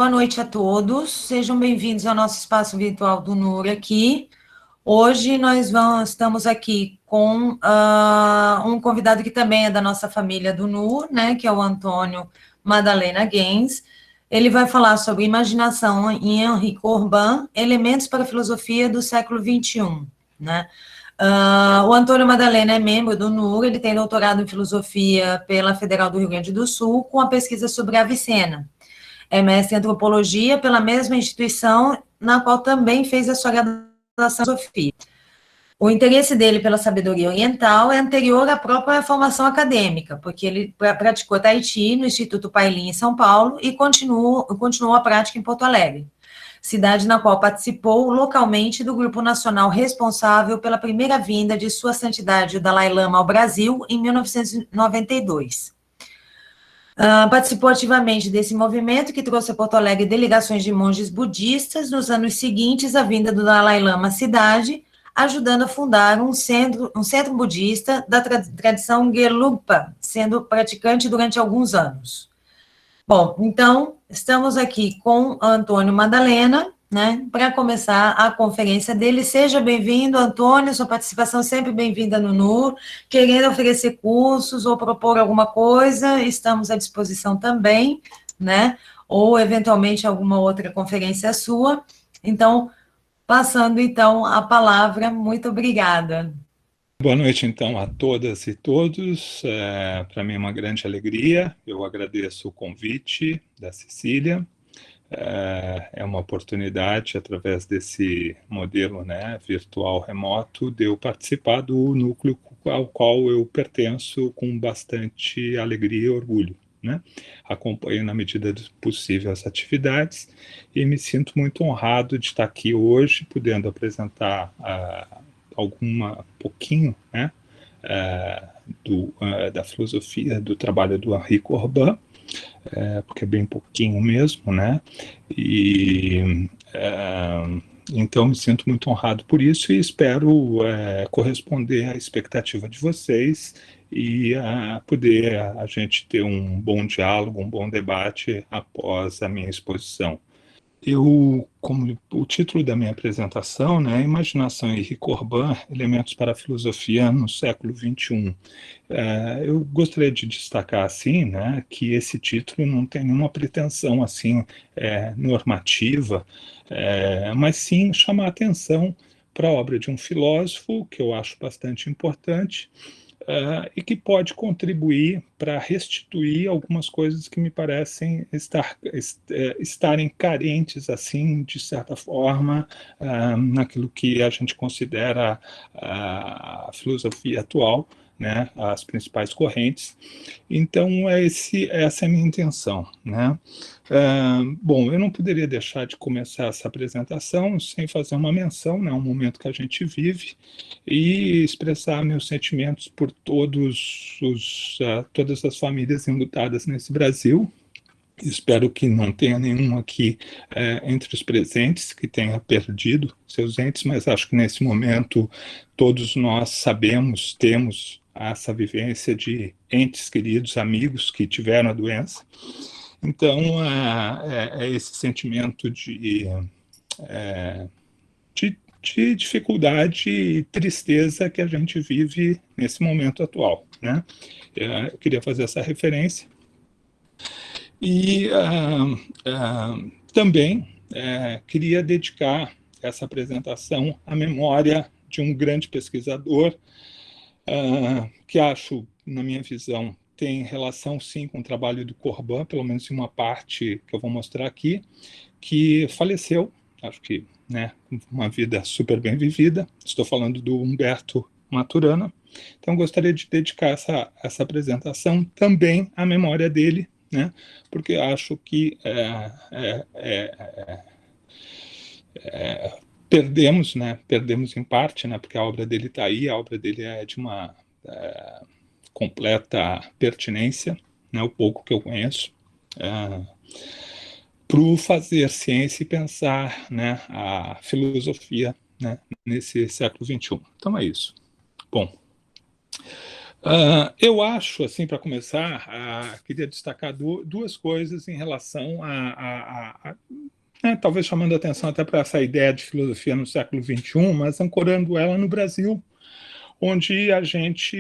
boa noite a todos. Sejam bem-vindos ao nosso espaço virtual do NUR aqui. Hoje nós estamos aqui com um convidado que também é da nossa família do NUR, né, que é o Antônio Madalena Gens. Ele vai falar sobre imaginação em Henri Corbin, elementos para a filosofia do século XXI, né? O Antônio Madalena é membro do NUR, ele tem doutorado em filosofia pela Federal do Rio Grande do Sul, com a pesquisa sobre a Avicena. É mestre em antropologia pela mesma instituição, na qual também fez a sua graduação em filosofia. O interesse dele pela sabedoria oriental é anterior à própria formação acadêmica, porque ele praticou Tahiti no Instituto Pailin, em São Paulo, e continuou a prática em Porto Alegre, cidade na qual participou localmente do grupo nacional responsável pela primeira vinda de Sua Santidade o Dalai Lama ao Brasil, em 1992. Participou ativamente desse movimento que trouxe a Porto Alegre delegações de monges budistas nos anos seguintes à vinda do Dalai Lama à cidade, ajudando a fundar um centro budista da tradição Gelugpa, sendo praticante durante alguns anos. Bom, então, estamos aqui com Antônio Madalena, né, para começar a conferência dele. Seja bem-vindo, Antônio, sua participação sempre bem-vinda no NUR. Querendo oferecer cursos ou propor alguma coisa, estamos à disposição também, né, ou eventualmente alguma outra conferência sua. Então, passando então a palavra, muito obrigada. Boa noite, então, a todas e todos. Para mim é uma grande alegria. Eu agradeço o convite da Cecília. É uma oportunidade, através desse modelo, né, virtual remoto, de eu participar do núcleo ao qual eu pertenço com bastante alegria e orgulho, né? Acompanho na medida do possível as atividades e me sinto muito honrado de estar aqui hoje, podendo apresentar pouquinho, né, da filosofia, do trabalho do Henri Corbin, porque é bem pouquinho mesmo, né, então me sinto muito honrado por isso e espero corresponder à expectativa de vocês e poder a gente ter um bom diálogo, um bom debate após a minha exposição. Como o título da minha apresentação, né, Imaginação em Henri Corbin, Elementos para a Filosofia no século XXI. Eu gostaria de destacar, assim, né, que esse título não tem nenhuma pretensão, assim, normativa, mas sim chamar a atenção para a obra de um filósofo, que eu acho bastante importante, e que pode contribuir para restituir algumas coisas que me parecem estarem carentes, assim, de certa forma, naquilo que a gente considera a filosofia atual, né, as principais correntes. Então, essa é a minha intenção, né? Bom, eu não poderia deixar de começar essa apresentação sem fazer uma menção, né, um momento que a gente vive, e expressar meus sentimentos por todas as famílias enlutadas nesse Brasil. Espero que não tenha nenhum aqui entre os presentes que tenha perdido seus entes, mas acho que nesse momento todos nós sabemos, temos essa vivência de entes queridos, amigos que tiveram a doença. Então, é esse sentimento de dificuldade e tristeza que a gente vive nesse momento atual, né? Eu queria fazer essa referência. E também queria dedicar essa apresentação à memória de um grande pesquisador que acho, na minha visão, tem relação, sim, com o trabalho do Corbin, pelo menos em uma parte que eu vou mostrar aqui, que faleceu, acho que, né, uma vida super bem vivida. Estou falando do Humberto Maturana. Então, gostaria de dedicar essa apresentação também à memória dele, né, porque acho que perdemos em parte, né, porque a obra dele está aí, a obra dele é de uma completa pertinência, né, o pouco que eu conheço, para o fazer ciência e pensar, né, a filosofia, né, nesse século XXI. Então é isso. Bom, Eu acho, assim, para começar, queria destacar duas coisas em relação talvez chamando a atenção até para essa ideia de filosofia no século XXI, mas ancorando ela no Brasil, onde a gente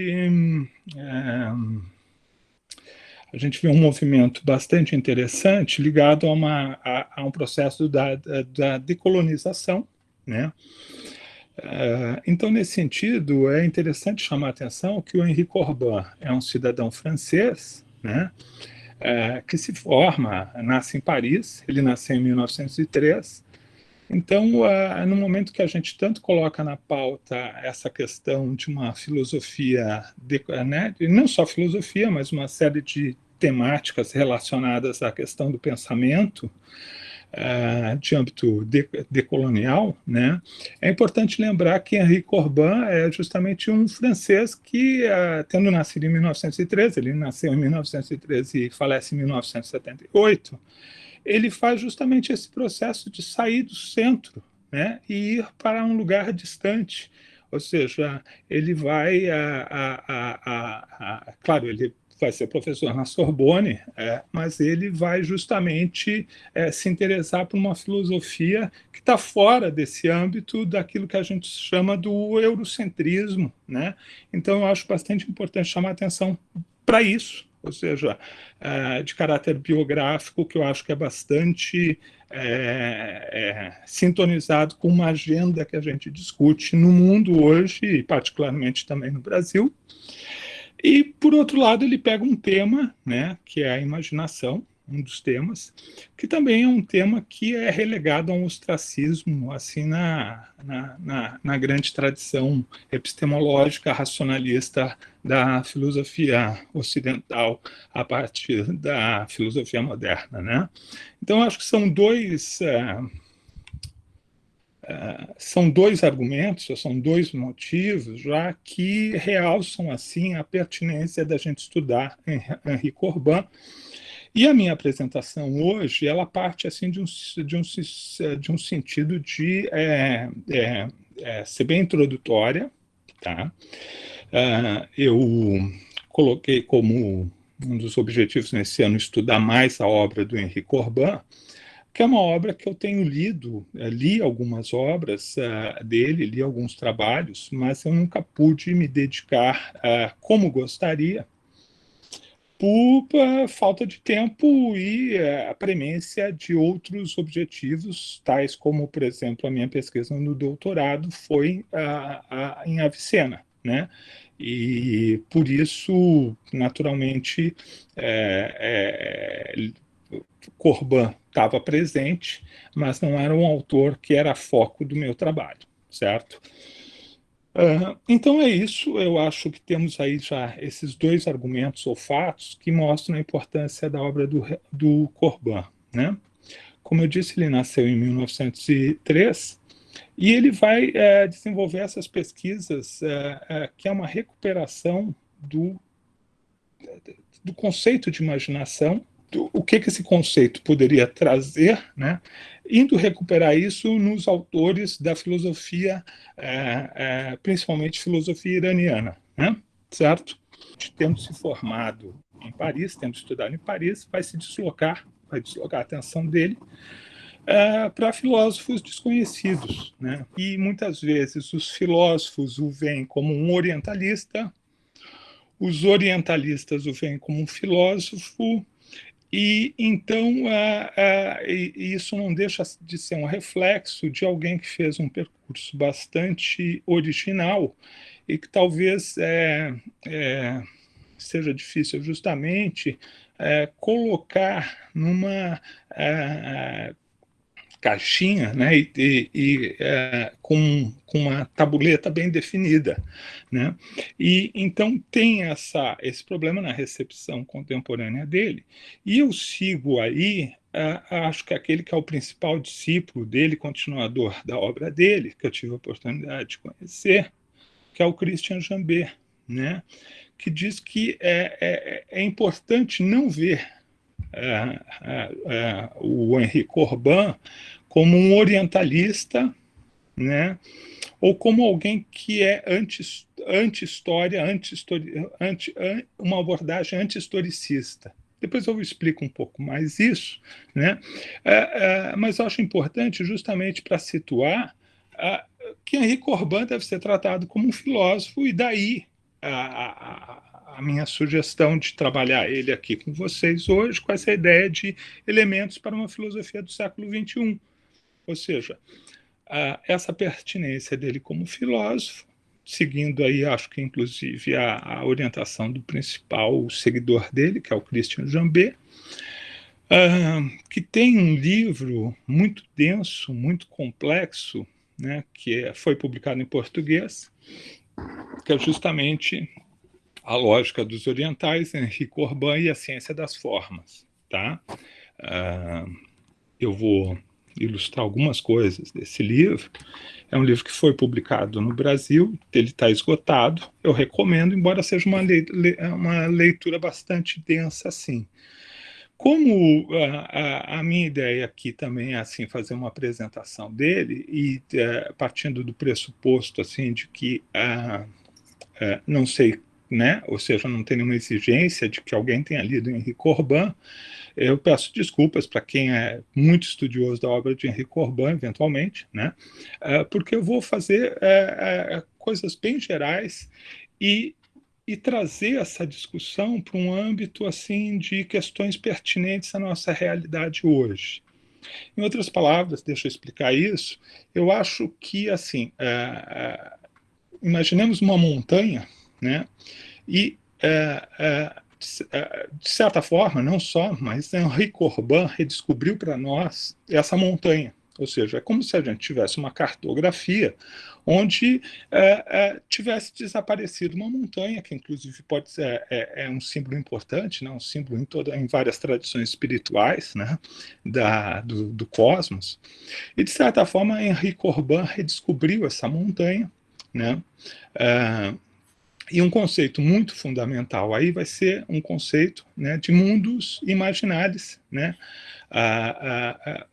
vê um movimento bastante interessante ligado a um processo da decolonização, né? Então, nesse sentido, é interessante chamar a atenção que o Henri Corbin é um cidadão francês, né, que se forma, nasce em Paris, ele nasceu em 1903. Então, no momento que a gente tanto coloca na pauta essa questão de uma filosofia, né, não só filosofia, mas uma série de temáticas relacionadas à questão do pensamento, de âmbito decolonial, né, é importante lembrar que Henri Corbin é justamente um francês que, tendo nascido em 1913, ele nasceu em 1913 e falece em 1978, ele faz justamente esse processo de sair do centro, né, e ir para um lugar distante. Ou seja, ele vai, claro, ele vai ser professor na Sorbonne, mas ele vai justamente se interessar por uma filosofia que está fora desse âmbito daquilo que a gente chama do eurocentrismo, né? Então, eu acho bastante importante chamar a atenção para isso, ou seja, de caráter biográfico, que eu acho que é bastante sintonizado com uma agenda que a gente discute no mundo hoje, e particularmente também no Brasil. E, por outro lado, ele pega um tema, né, que é a imaginação, um dos temas, que também é um tema que é relegado a um ostracismo, assim, na grande tradição epistemológica, racionalista da filosofia ocidental, a partir da filosofia moderna, né? Então, acho que são dois argumentos, são dois motivos, já que realçam assim a pertinência da gente estudar Henri Corbin. E a minha apresentação hoje, ela parte assim de um sentido de ser bem introdutória, tá? Eu coloquei como um dos objetivos nesse ano estudar mais a obra do Henri Corbin, que é uma obra que eu tenho lido, li algumas obras dele, li alguns trabalhos, mas eu nunca pude me dedicar como gostaria, por falta de tempo e a premência de outros objetivos, tais como, por exemplo, a minha pesquisa no doutorado foi em Avicena, né? E por isso, naturalmente, Corbin estava presente, mas não era um autor que era foco do meu trabalho, certo? Então é isso, eu acho que temos aí já esses dois argumentos ou fatos que mostram a importância da obra do Corbin, né? Como eu disse, ele nasceu em 1903 e ele vai desenvolver essas pesquisas que é uma recuperação do conceito de imaginação, o que esse conceito poderia trazer, né? Indo recuperar isso nos autores da filosofia, principalmente filosofia iraniana, né? Certo? Tendo se formado em Paris, tendo estudado em Paris, vai deslocar a atenção dele para filósofos desconhecidos, né? E muitas vezes os filósofos o veem como um orientalista, os orientalistas o veem como um filósofo, e então isso não deixa de ser um reflexo de alguém que fez um percurso bastante original e que talvez seja difícil justamente colocar numa caixinha, né, com uma tabuleta bem definida, né? E então tem esse problema na recepção contemporânea dele. E eu sigo aí, acho que aquele que é o principal discípulo dele, continuador da obra dele, que eu tive a oportunidade de conhecer, que é o Christian Jambet, né? Que diz que é importante não ver o Henri Corbin como um orientalista, né, ou como alguém que é anti-história, uma abordagem anti-historicista. Depois eu explico um pouco mais isso, né? Mas eu acho importante justamente para situar que Henri Corbin deve ser tratado como um filósofo, e daí a minha sugestão de trabalhar ele aqui com vocês hoje, com essa ideia de elementos para uma filosofia do século XXI. Ou seja, essa pertinência dele como filósofo, seguindo aí, acho que inclusive a orientação do principal seguidor dele, que é o Christian Jambet, que tem um livro muito denso, muito complexo, né, que foi publicado em português, que é justamente A Lógica dos Orientais, Henri Corbin e a Ciência das Formas. Tá? Eu vou ilustrar algumas coisas desse livro. É um livro que foi publicado no Brasil, ele está esgotado, eu recomendo, embora seja uma leitura bastante densa assim. Como a minha ideia aqui também é assim, fazer uma apresentação dele, e partindo do pressuposto assim, de que não sei, né? Ou seja, não tem nenhuma exigência de que alguém tenha lido Henri Corbin, eu peço desculpas para quem é muito estudioso da obra de Henri Corbin, eventualmente, né? Porque eu vou fazer coisas bem gerais e trazer essa discussão para um âmbito assim de questões pertinentes à nossa realidade hoje. Em outras palavras, deixa eu explicar isso, eu acho que, assim, imaginemos uma montanha, né? E de certa forma, não só, mas Henri Corbin redescobriu para nós essa montanha. Ou seja, é como se a gente tivesse uma cartografia onde tivesse desaparecido uma montanha, que inclusive pode ser um símbolo importante, né? Um símbolo em várias tradições espirituais, né? do cosmos. E, de certa forma, Henri Corbin redescobriu essa montanha, né? E um conceito muito fundamental aí vai ser um conceito, né, de mundos imaginários, né?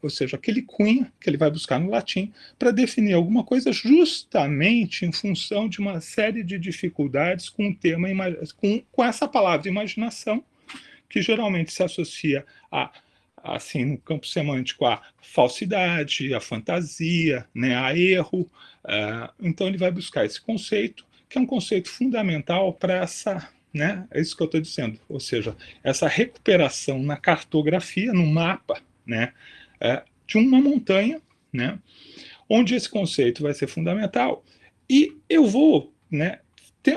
Ou seja, aquele cunha que ele vai buscar no latim para definir alguma coisa justamente em função de uma série de dificuldades com o tema, com essa palavra imaginação, que geralmente se associa assim, no campo semântico, a falsidade, a fantasia, né, a erro. Então ele vai buscar esse conceito, que é um conceito fundamental para essa, né, é isso que eu estou dizendo, ou seja, essa recuperação na cartografia, no mapa, né, de uma montanha, né, onde esse conceito vai ser fundamental. E eu vou, né,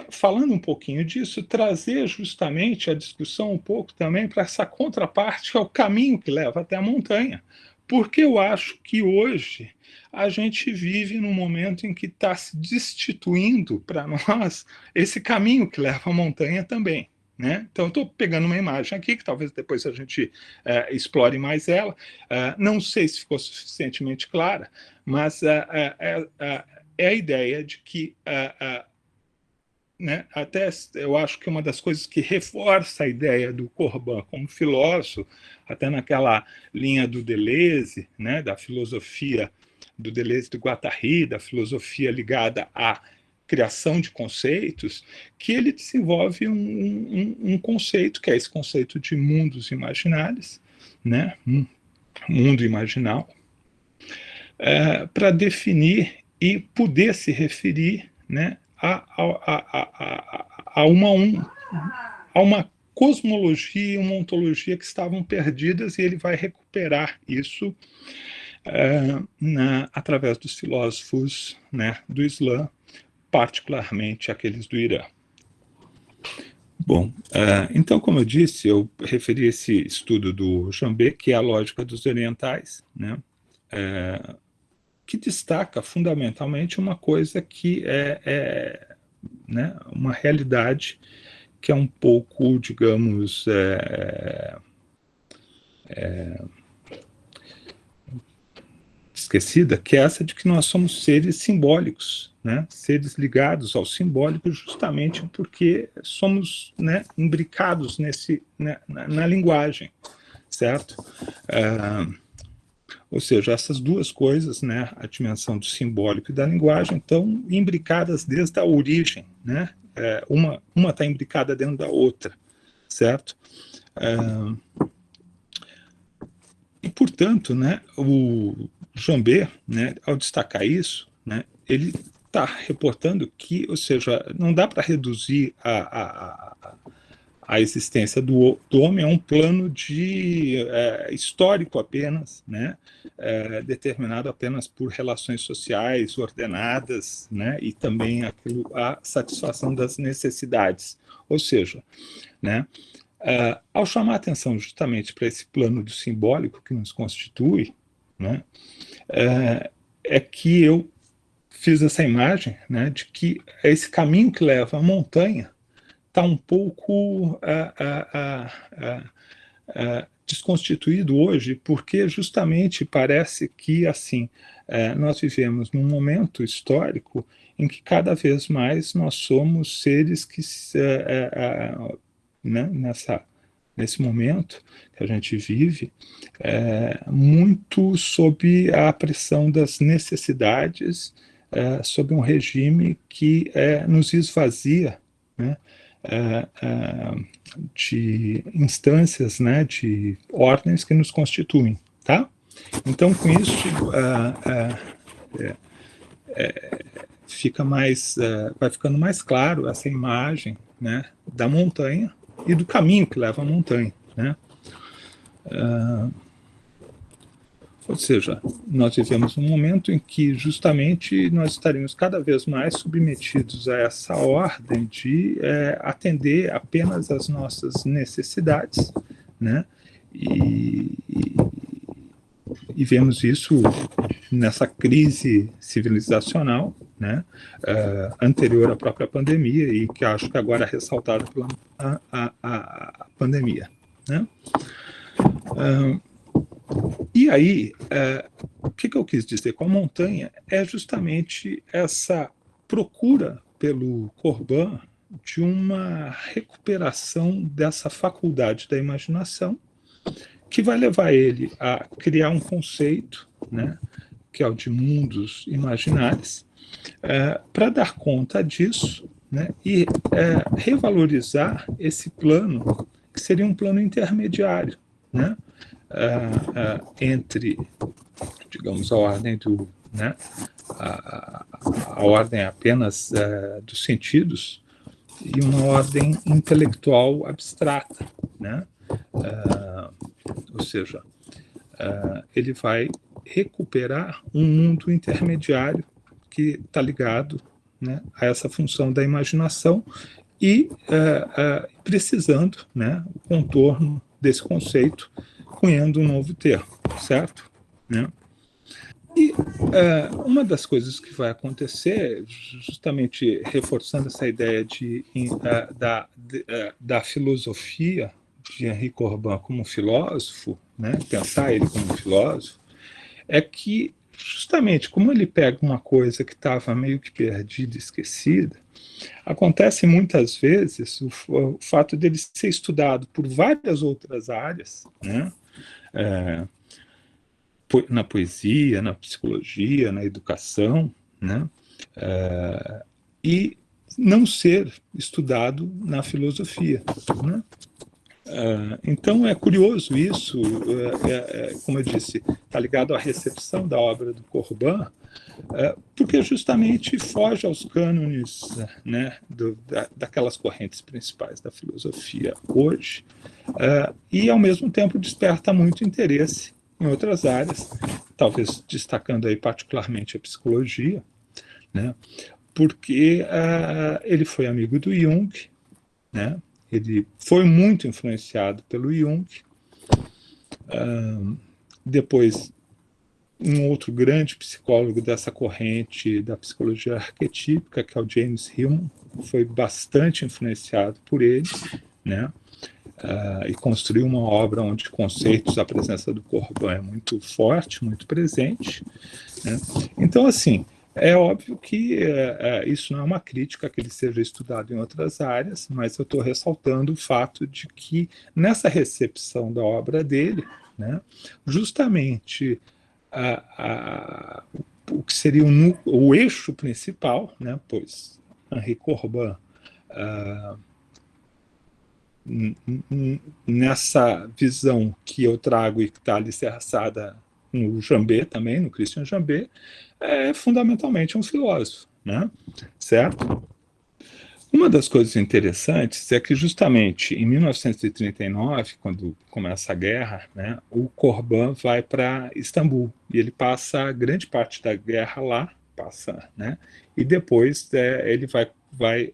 falando um pouquinho disso, trazer justamente a discussão um pouco também para essa contraparte, que é o caminho que leva até a montanha, porque eu acho que hoje a gente vive num momento em que está se destituindo para nós esse caminho que leva à montanha também. Né? Então, eu estou pegando uma imagem aqui, que talvez depois a gente explore mais ela. Não sei se ficou suficientemente clara, mas é a ideia de que, né, até eu acho que uma das coisas que reforça a ideia do Corbin como filósofo, até naquela linha do Deleuze, né, da filosofia do Deleuze e do Guattari, da filosofia ligada à criação de conceitos, que ele desenvolve um conceito, que é esse conceito de mundos imaginários, né? Mundo imaginal, para definir e poder se referir, né, a uma cosmologia e uma ontologia que estavam perdidas, e ele vai recuperar isso através dos filósofos, né, do Islã, particularmente aqueles do Irã. Bom, então, como eu disse, eu referi esse estudo do Jambet, que é a lógica dos orientais, né, que destaca fundamentalmente uma coisa que né, uma realidade que é um pouco, digamos, esquecida, que é essa de que nós somos seres simbólicos, né? Seres ligados ao simbólico, justamente porque somos, né, imbricados na linguagem, certo? Ou seja, essas duas coisas, né, a dimensão do simbólico e da linguagem, estão imbricadas desde a origem né? Uma está imbricada dentro da outra, certo? E, portanto, né, o Jambê, né, ao destacar isso, né, ele está reportando que, ou seja, não dá para reduzir a existência do homem a um plano de histórico apenas, né, determinado apenas por relações sociais ordenadas, né, e também a satisfação das necessidades. Ou seja, né, ao chamar atenção justamente para esse plano do simbólico que nos constitui, né, é que eu fiz essa imagem, né, de que esse caminho que leva à montanha está um pouco desconstituído hoje, porque justamente parece que assim nós vivemos num momento histórico em que cada vez mais nós somos seres que né, nesse momento que a gente vive, muito sob a pressão das necessidades, sob um regime que nos esvazia, né, de instâncias, né, de ordens que nos constituem, tá? Então, com isso, fica mais, vai ficando mais claro essa imagem, né, da montanha e do caminho que leva à montanha, né? Ou seja, nós vivemos um momento em que justamente nós estaremos cada vez mais submetidos a essa ordem de atender apenas às nossas necessidades, né? E vemos isso nessa crise civilizacional, né, anterior à própria pandemia e que acho que agora é ressaltada pela a pandemia, né? E aí, o que eu quis dizer com a montanha é justamente essa procura pelo Corbin de uma recuperação dessa faculdade da imaginação que vai levar ele a criar um conceito, né, que é o de mundos imaginários, para dar conta disso, né, e revalorizar esse plano, que seria um plano intermediário, né, entre, digamos, a ordem do, né, a ordem apenas dos sentidos e uma ordem intelectual abstrata, né? Ou seja, ele vai recuperar um mundo intermediário que está ligado, né, a essa função da imaginação e precisando, né, o contorno desse conceito, cunhando um novo termo, certo? Né? E uma das coisas que vai acontecer, justamente reforçando essa ideia da filosofia de Henri Corbin como filósofo, né, pensar ele como filósofo, é que justamente como ele pega uma coisa que estava meio que perdida, esquecida, acontece muitas vezes o fato dele ser estudado por várias outras áreas, né, na poesia, na psicologia, na educação, né, e não ser estudado na filosofia, né? Então é curioso isso, como eu disse, está ligado à recepção da obra do Corbin, porque justamente foge aos cânones, né, daquelas correntes principais da filosofia hoje, e ao mesmo tempo desperta muito interesse em outras áreas, talvez destacando aí particularmente a psicologia, né, porque ele foi amigo do Jung, né, ele foi muito influenciado pelo Jung. Depois, um outro grande psicólogo dessa corrente da psicologia arquetípica, que é o James Hillman, foi bastante influenciado por ele, né? E construiu uma obra onde conceitos, a presença do Corbin é muito forte, muito presente, né? Então, assim, é óbvio que isso não é uma crítica que ele seja estudado em outras áreas, mas eu estou ressaltando o fato de que nessa recepção da obra dele, né, justamente o que seria o eixo principal, né, pois Henri Corbin, nessa visão que eu trago e que está alicerçada no Jambet também, no Christian Jambet, é fundamentalmente um filósofo, né? Certo? Uma das coisas interessantes é que justamente em 1939, quando começa a guerra, né, o Corbin vai para Istambul e ele passa grande parte da guerra lá, né, e depois ele vai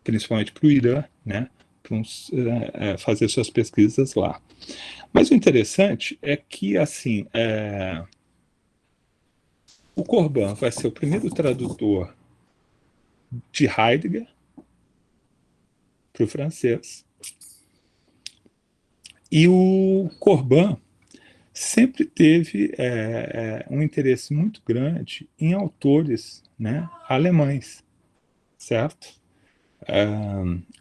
principalmente para o Irã, né, fazer suas pesquisas lá. Mas o interessante é que assim o Corbin vai ser o primeiro tradutor de Heidegger para o francês. E o Corbin sempre teve um interesse muito grande em autores, né, alemães, certo?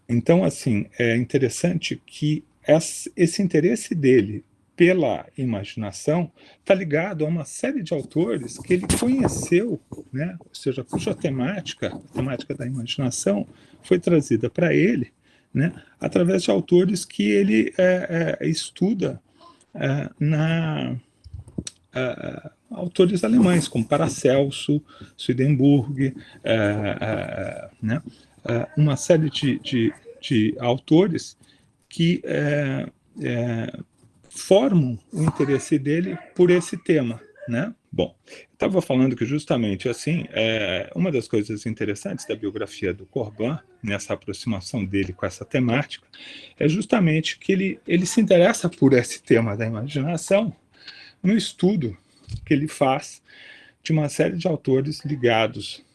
Então, assim, é interessante que esse interesse dele pela imaginação está ligado a uma série de autores que ele conheceu, né? Ou seja, cuja temática, a temática da imaginação, foi trazida para ele, né? Através de autores que ele estuda autores alemães, como Paracelso, Swedenborg, né? Uma série de autores que formam o interesse dele por esse tema, né? Bom, estava falando que justamente assim, uma das coisas interessantes da biografia do Corbin, nessa aproximação dele com essa temática, é justamente que ele se interessa por esse tema da imaginação no estudo que ele faz de uma série de autores ligados,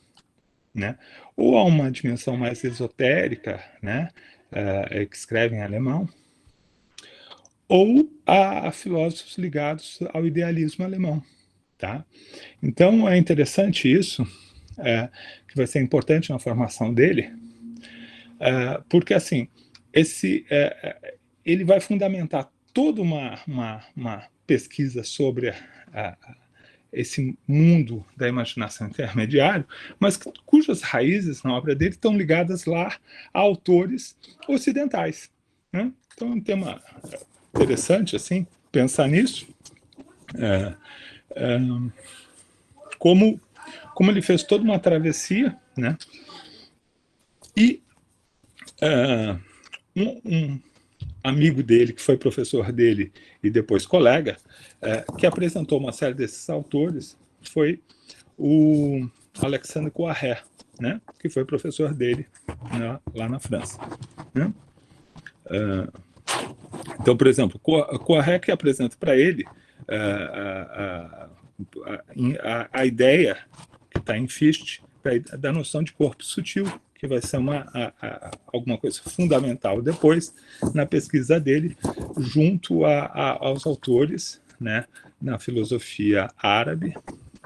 né, ou a uma dimensão mais esotérica, né, que escrevem em alemão, ou a filósofos ligados ao idealismo alemão. Tá? Então, é interessante isso, que vai ser importante na formação dele, porque, assim, ele vai fundamentar toda uma pesquisa sobre esse mundo da imaginação intermediário, mas cujas raízes na obra dele estão ligadas lá a autores ocidentais. Né? Então, é um tema interessante, assim, pensar nisso. Como ele fez toda uma travessia, né? E um amigo dele, que foi professor dele e depois colega, que apresentou uma série desses autores, foi o Alexandre Coiré, né? Que foi professor dele lá na França. Né? Então, por exemplo, Coiré que apresenta para ele a ideia que está em Fichte da noção de corpo sutil, que vai ser alguma coisa fundamental depois na pesquisa dele, junto aos autores, né, na filosofia árabe,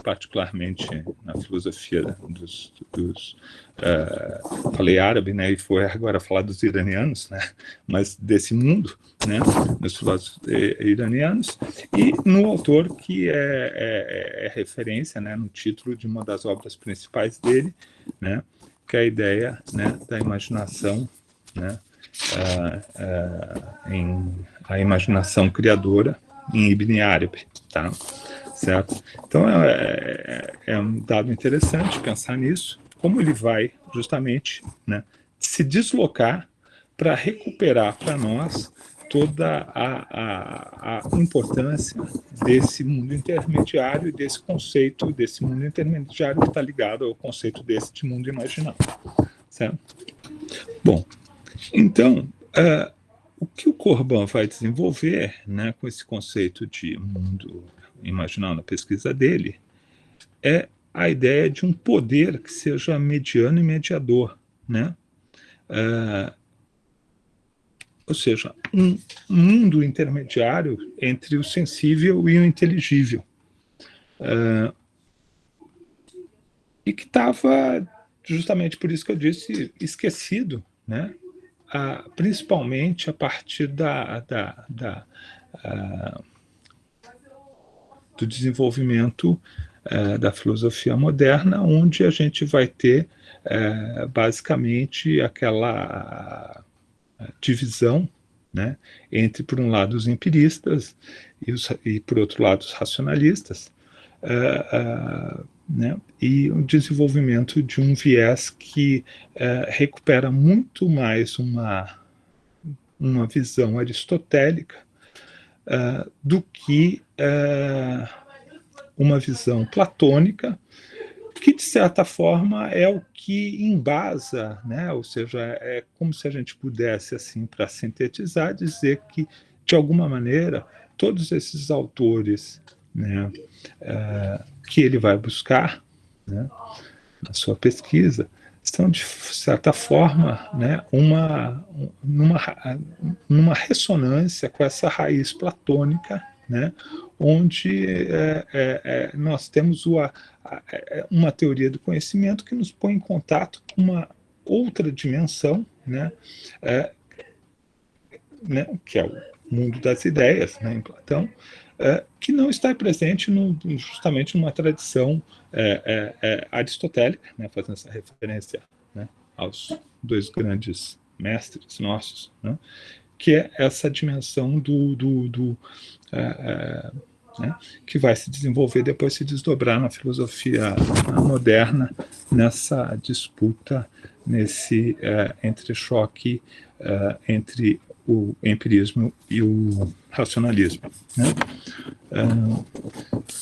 particularmente na filosofia falei árabe, né, e foi agora falar dos iranianos, né, mas desse mundo, né, dos filósofos iranianos, e no autor que é referência, né, no título de uma das obras principais dele, né, que é a ideia, né, da imaginação, né, a imaginação criadora em Ibn Arabi, tá? Certo? Então é um dado interessante pensar nisso, como ele vai justamente, né, se deslocar para recuperar para nós toda a importância desse mundo intermediário e desse conceito desse mundo intermediário que está ligado ao conceito desse de mundo imaginário. Certo? Bom, então, o que o Corbin vai desenvolver, né, com esse conceito de mundo imaginário na pesquisa dele é a ideia de um poder que seja mediano e mediador, né? Ou seja, um mundo intermediário entre o sensível e o inteligível. E que estava, justamente por isso que eu disse, esquecido, né? Principalmente a partir do desenvolvimento da filosofia moderna, onde a gente vai ter basicamente aquela divisão, né, entre, por um lado, os empiristas e por outro lado, os racionalistas, né, e o desenvolvimento de um viés que recupera muito mais uma visão aristotélica do que uma visão platônica, que, de certa forma, é o que embasa, né? Ou seja, é como se a gente pudesse, assim, para sintetizar, dizer que, de alguma maneira, todos esses autores, né, que ele vai buscar, né, na sua pesquisa, estão, de certa forma, né, numa ressonância com essa raiz platônica, né, onde nós temos uma teoria do conhecimento que nos põe em contato com uma outra dimensão, que é o mundo das ideias, né, em Platão, que não está presente justamente numa tradição aristotélica, né, fazendo essa referência, né, aos dois grandes mestres nossos, né, que é essa dimensão né, que vai se desenvolver, depois se desdobrar na filosofia moderna, nessa disputa, nesse entrechoque entre o empirismo e o racionalismo, né?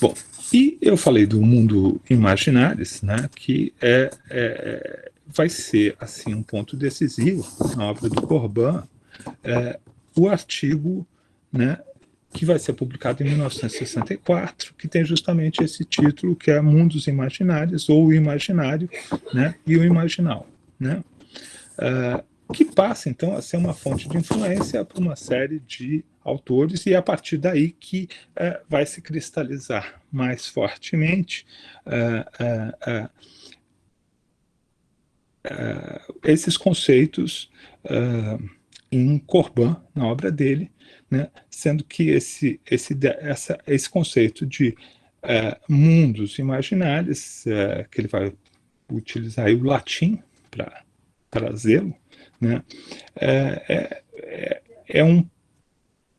Bom, e eu falei do mundo imaginaris, né, que vai ser, assim, um ponto decisivo na obra do Corbin, o artigo, né, que vai ser publicado em 1964, que tem justamente esse título, que é Mundos Imaginários, ou o Imaginário, né, e o Imaginal, né, que passa, então, a ser uma fonte de influência para uma série de autores, e é a partir daí que vai se cristalizar mais fortemente esses conceitos em Corbin, na obra dele, né, sendo que esse conceito de mundos imaginários, que ele vai utilizar aí o latim para trazê-lo, né,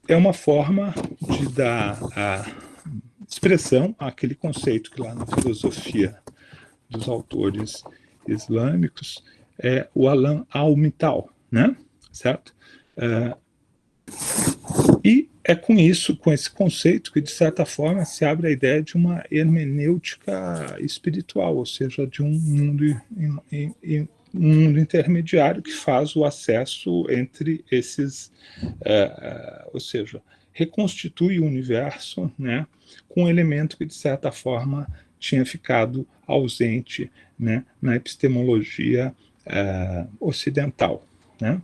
é uma forma de dar a expressão àquele conceito que lá na filosofia dos autores islâmicos é o Alam al-Mital, né? Certo? E é com isso, com esse conceito, que, de certa forma, se abre a ideia de uma hermenêutica espiritual, ou seja, de um mundo intermediário que faz o acesso entre esses, ou seja, reconstitui o universo, né, com um elemento que, de certa forma, tinha ficado ausente, né, na epistemologia ocidental, né?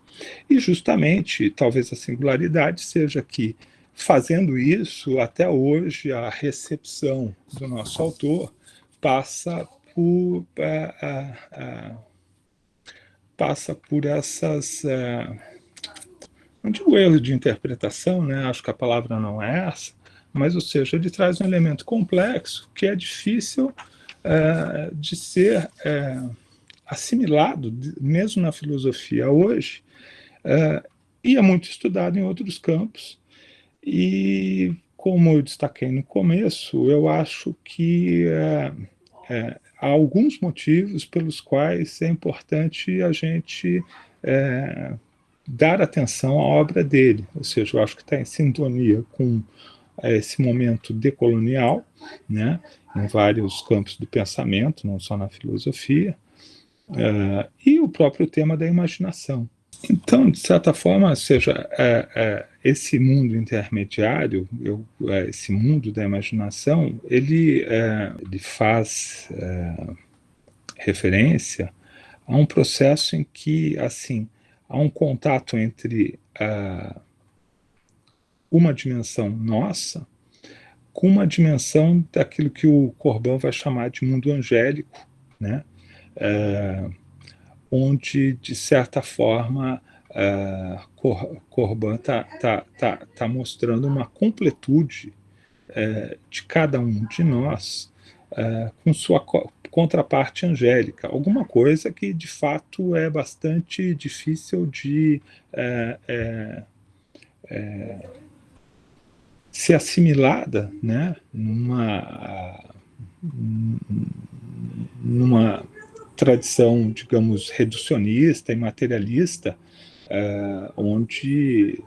E justamente, talvez a singularidade seja que, fazendo isso, até hoje, a recepção do nosso autor passa por essas, não digo erro de interpretação, né? Acho que a palavra não é essa, mas, ou seja, ele traz um elemento complexo que é difícil de ser assimilado, mesmo na filosofia hoje, e é muito estudado em outros campos. E, como eu destaquei no começo, eu acho que há alguns motivos pelos quais é importante a gente dar atenção à obra dele. Ou seja, eu acho que está em sintonia com esse momento decolonial, né, em vários campos do pensamento, não só na filosofia, e o próprio tema da imaginação. Então, de certa forma, ou seja, esse mundo intermediário, esse mundo da imaginação, ele faz referência a um processo em que, assim, há um contato entre uma dimensão nossa com uma dimensão daquilo que o Corbin vai chamar de mundo angélico, né? Onde, de certa forma, Corbin está mostrando uma completude de cada um de nós com sua contraparte angélica, alguma coisa que de fato é bastante difícil de ser assimilada, né, numa tradição, digamos, reducionista e materialista, onde,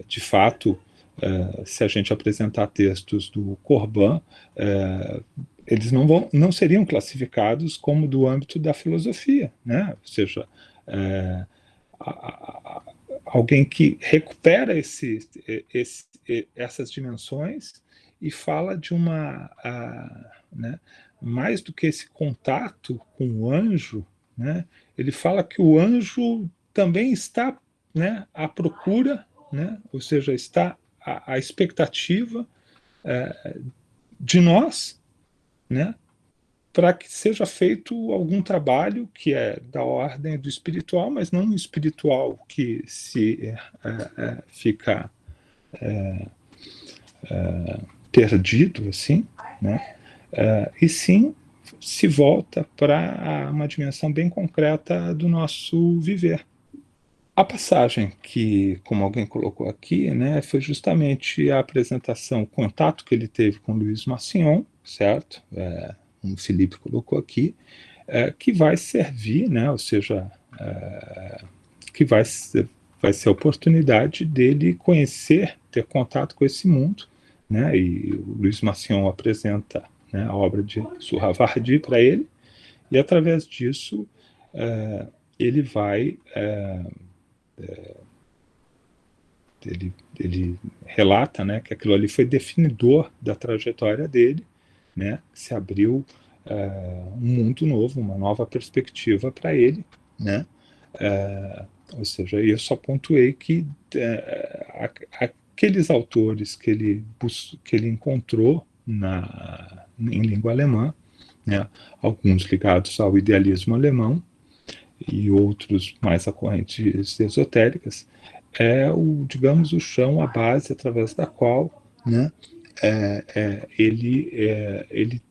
de fato, se a gente apresentar textos do Corban, eles não seriam classificados como do âmbito da filosofia, né? Ou seja, alguém que recupera essas dimensões e fala de né, mais do que esse contato com o anjo, né, ele fala que o anjo também está, né, à procura, né, ou seja, está à expectativa de nós, né, para que seja feito algum trabalho que é da ordem do espiritual, mas não um espiritual que se fica perdido, assim, né? E sim se volta para uma dimensão bem concreta do nosso viver. A passagem que, como alguém colocou aqui, né, foi justamente a apresentação, o contato que ele teve com Luiz Massignon, certo? Como o Felipe colocou aqui, que vai servir, né, ou seja, que vai ser a oportunidade dele conhecer, ter contato com esse mundo, né, e o Luiz Massignon apresenta, né, a obra de Suhrawardi para ele, e através disso ele vai... Ele relata, né, que aquilo ali foi definidor da trajetória dele, né, se abriu um mundo novo, uma nova perspectiva para ele, né, ou seja, eu só pontuei que aqueles autores que ele encontrou em língua alemã, né, alguns ligados ao idealismo alemão e outros mais a correntes esotéricas, digamos, o chão, a base através da qual, né, ele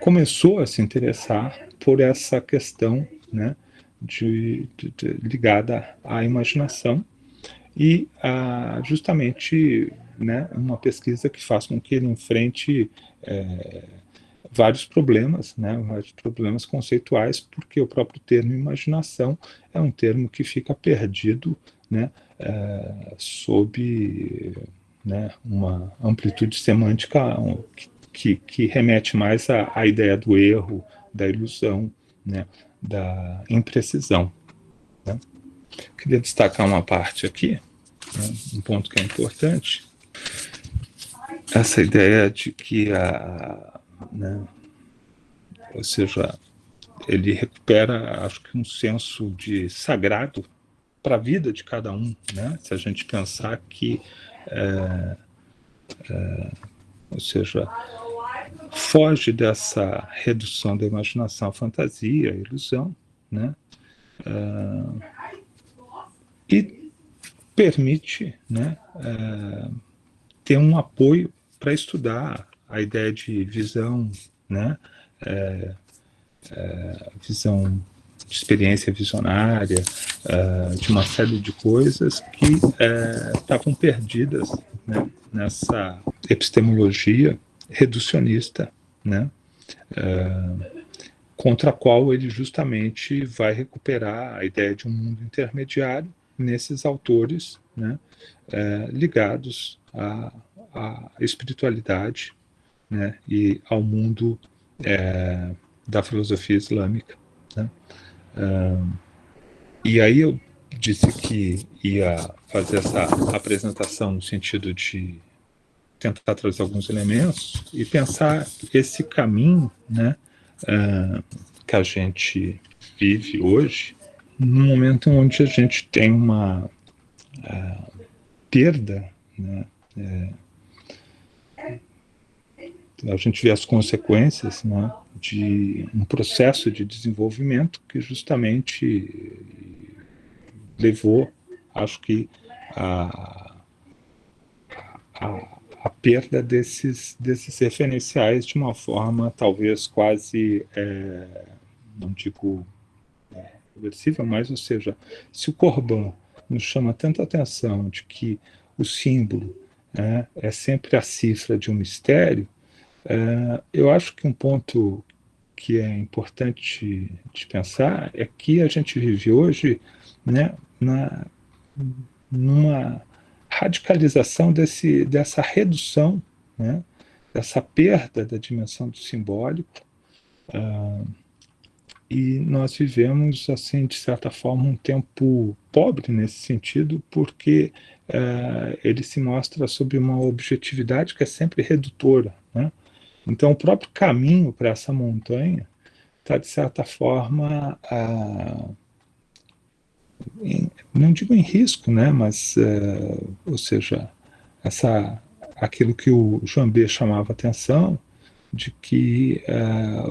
começou a se interessar por essa questão, né, ligada à imaginação e justamente, né, uma pesquisa que faz com que ele enfrente vários problemas, né, vários problemas conceituais, porque o próprio termo imaginação é um termo que fica perdido, né, sob, né, uma amplitude semântica que remete mais à ideia do erro, da ilusão, né, da imprecisão. Né. Queria destacar uma parte aqui, né, um ponto que é importante, essa ideia de que né, ou seja, ele recupera, acho que um senso de sagrado para a vida de cada um, né? Se a gente pensar que, ou seja, foge dessa redução da imaginação à fantasia, à ilusão, né? E permite, né, ter um apoio para estudar a ideia de visão, né, visão de experiência visionária, de uma série de coisas que estavam perdidas, né, nessa epistemologia reducionista, né, contra a qual ele justamente vai recuperar a ideia de um mundo intermediário nesses autores, né, ligados à espiritualidade, né, e ao mundo da filosofia islâmica. Né. E aí eu disse que ia fazer essa apresentação no sentido de tentar trazer alguns elementos e pensar esse caminho, né, que a gente vive hoje, num momento onde a gente tem uma perda, né, a gente vê as consequências, né, de um processo de desenvolvimento que justamente levou, acho que, a perda desses referenciais de uma forma talvez quase, não digo reversível, mas, ou seja, se o Corban nos chama tanta atenção de que o símbolo, né, é sempre a cifra de um mistério, eu acho que um ponto que é importante de pensar é que a gente vive hoje, né, numa radicalização dessa redução, né, dessa perda da dimensão do simbólico, e nós vivemos, assim, de certa forma, um tempo pobre nesse sentido, porque ele se mostra sob uma objetividade que é sempre redutora, né? Então, o próprio caminho para essa montanha está, de certa forma, não digo em risco, né, mas, ou seja, aquilo que o João B. chamava atenção, de que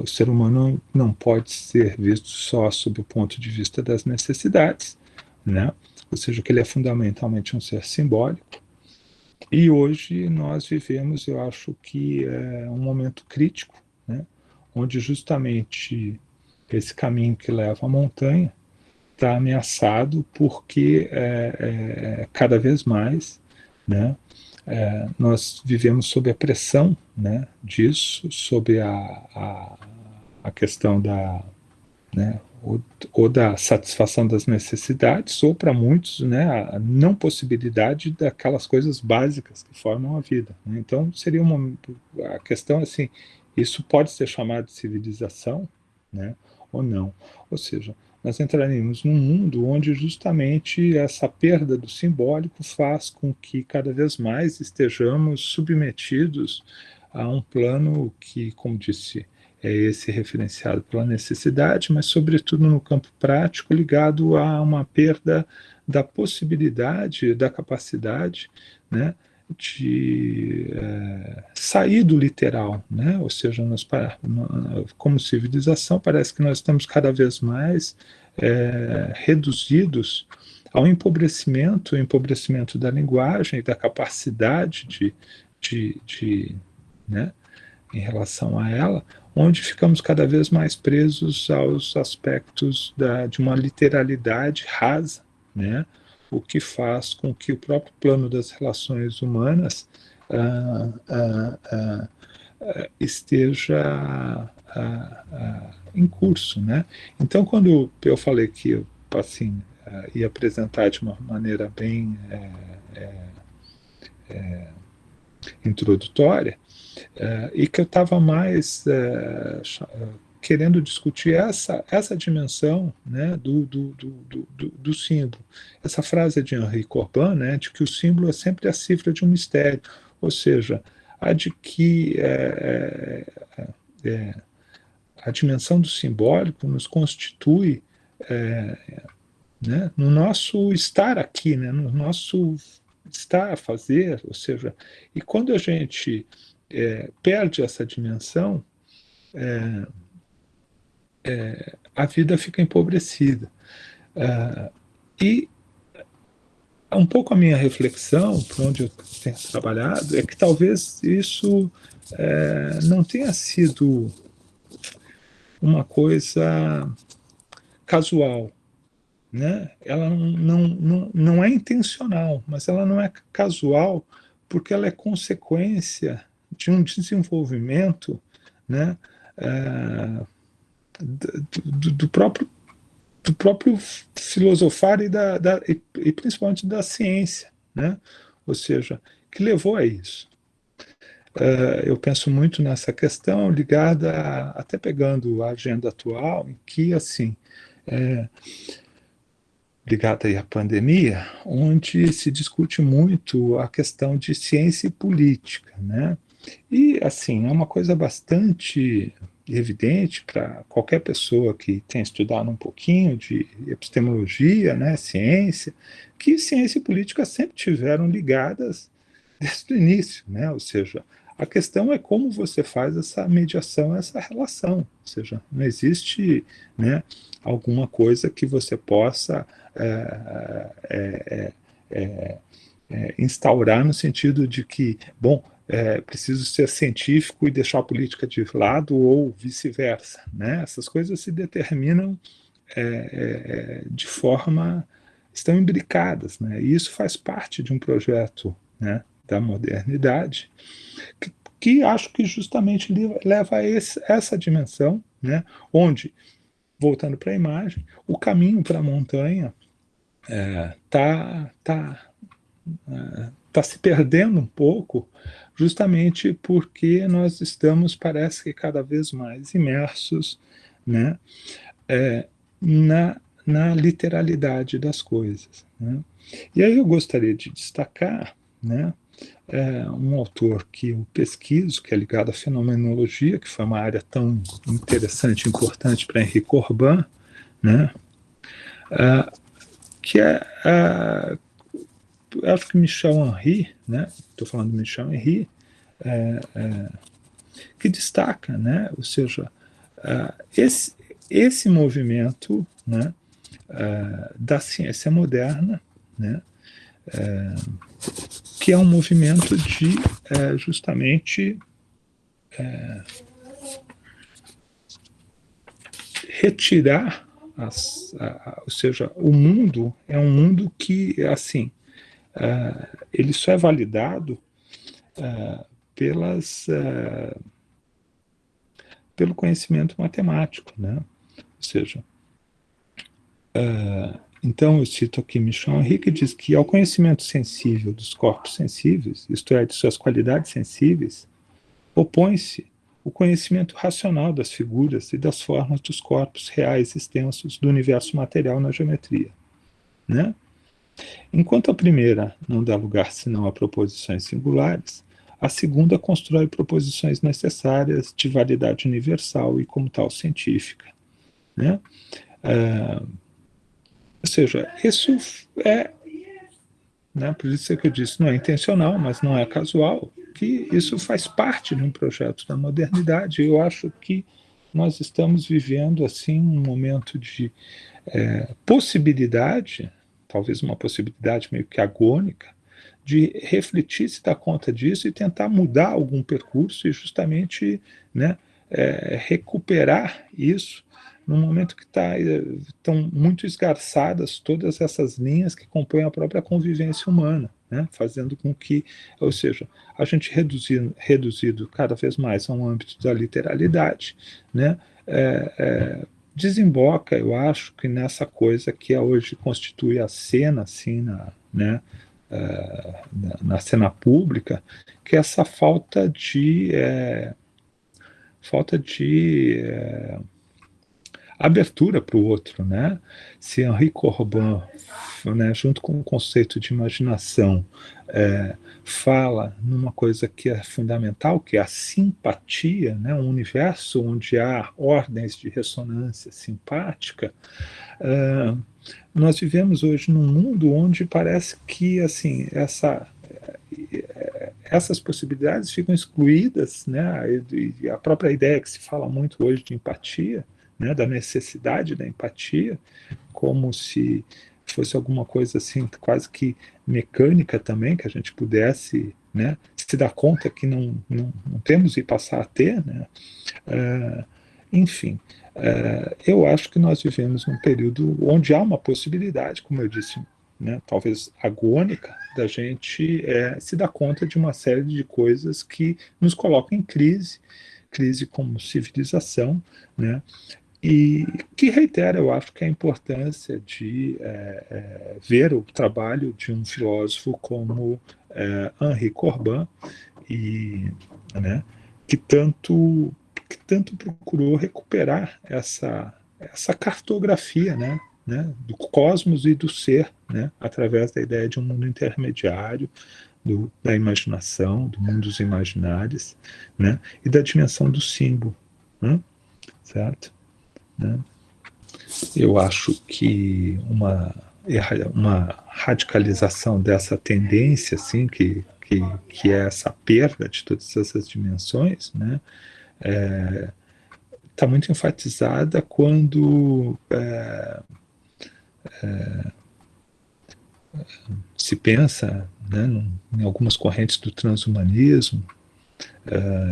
o ser humano não pode ser visto só sob o ponto de vista das necessidades, né, ou seja, que ele é fundamentalmente um ser simbólico. E hoje nós vivemos, eu acho que um momento crítico, né, onde justamente esse caminho que leva à montanha está ameaçado porque cada vez mais, né, nós vivemos sob a pressão, né, disso, sob a questão da, né, ou da satisfação das necessidades, ou para muitos, né, a não possibilidade daquelas coisas básicas que formam a vida, né? Então seria a questão assim, isso pode ser chamado de civilização, né, ou não, ou seja, nós entraríamos num mundo onde justamente essa perda do simbólico faz com que cada vez mais estejamos submetidos a um plano que, como disse, é esse referenciado pela necessidade, mas sobretudo no campo prático ligado a uma perda da possibilidade, da capacidade, né, de sair do literal, né? Ou seja, como civilização parece que nós estamos cada vez mais reduzidos ao empobrecimento da linguagem e da capacidade né, em relação a ela, onde ficamos cada vez mais presos aos aspectos de uma literalidade rasa, né? O que faz com que o próprio plano das relações humanas esteja em curso, né? Então, quando eu falei que eu, assim, ia apresentar de uma maneira bem introdutória, e que eu estava mais querendo discutir essa dimensão, né, do símbolo. Essa frase é de Henri Corbin, né, de que o símbolo é sempre a cifra de um mistério, ou seja, a de que a dimensão do simbólico nos constitui, né, no nosso estar aqui, né, no nosso estar a fazer, ou seja, e quando a gente perde essa dimensão, a vida fica empobrecida. E um pouco a minha reflexão, por onde eu tenho trabalhado, é que talvez isso não tenha sido uma coisa casual, né? Ela não é intencional, mas ela não é casual porque ela é consequência de um desenvolvimento, né, do próprio filosofar e principalmente da ciência, né? Ou seja, que levou a isso. Eu penso muito nessa questão ligada até pegando a agenda atual, em que, assim, ligada aí à pandemia, onde se discute muito a questão de ciência e política, né? E, assim, é uma coisa bastante evidente para qualquer pessoa que tenha estudado um pouquinho de epistemologia, né, ciência, que ciência e política sempre tiveram ligadas desde o início, né? Ou seja, a questão é como você faz essa mediação, essa relação, ou seja, não existe, né, alguma coisa que você possa instaurar no sentido de que, bom, preciso ser científico e deixar a política de lado ou vice-versa, né? Essas coisas se determinam de forma, estão imbricadas, né? E isso faz parte de um projeto, né, da modernidade que acho que justamente leva a essa dimensão, né, onde, voltando para a imagem, o caminho para a montanha tá se perdendo um pouco, justamente porque nós estamos, parece que cada vez mais imersos, né, na literalidade das coisas, né? E aí eu gostaria de destacar, né, um autor que eu pesquiso, que é ligado à fenomenologia, que foi uma área tão interessante e importante para Henri Corbin, né, que acho que Michel Henry, né, estou falando de Michel Henry, que destaca, né, ou seja, esse movimento, né, da ciência moderna, né, que é um movimento de justamente retirar ou seja, o mundo é um mundo que, assim, ele só é validado pelas, pelo conhecimento matemático, né? Ou seja, então eu cito aqui Michel Henry, que diz que ao conhecimento sensível dos corpos sensíveis, isto é, de suas qualidades sensíveis, opõe-se o conhecimento racional das figuras e das formas dos corpos reais extensos do universo material na geometria, né? Enquanto a primeira não dá lugar senão a proposições singulares, a segunda constrói proposições necessárias de validade universal e, como tal, científica, né? Ou seja, isso né, por isso que eu disse, não é intencional, mas não é casual, que isso faz parte de um projeto da modernidade. Eu acho que nós estamos vivendo assim um momento de possibilidade, talvez uma possibilidade meio que agônica, de refletir, se dar conta disso e tentar mudar algum percurso e justamente, né, recuperar isso no momento que estão muito esgarçadas todas essas linhas que compõem a própria convivência humana, né, fazendo com que, ou seja, a gente reduzido cada vez mais a um âmbito da literalidade, né, desemboca, eu acho, que nessa coisa que hoje constitui a cena, assim, né, na cena pública, que é essa falta de abertura para o outro, né? Se Henri Corbin, né, junto com o conceito de imaginação, fala numa coisa que é fundamental, que é a simpatia, né, um universo onde há ordens de ressonância simpática, nós vivemos hoje num mundo onde parece que assim essas possibilidades ficam excluídas, né? E a própria ideia que se fala muito hoje de empatia, né, da necessidade da empatia, como se fosse alguma coisa assim quase que mecânica também, que a gente pudesse, né, se dar conta que não temos e passar a ter, né? Enfim, eu acho que nós vivemos num período onde há uma possibilidade, como eu disse, né, talvez agônica, da gente se dar conta de uma série de coisas que nos colocam em crise como civilização, né, e que reitera, eu acho, que a importância de ver o trabalho de um filósofo como Henri Corbin, e, né, que tanto procurou recuperar essa cartografia, né, do cosmos e do ser, né, através da ideia de um mundo intermediário, da imaginação, do mundo dos imaginários, né, e da dimensão do símbolo, né, certo? Né? Eu acho que uma radicalização dessa tendência, assim, que é essa perda de todas essas dimensões, né, está muito enfatizada quando se pensa, né, em algumas correntes do transhumanismo,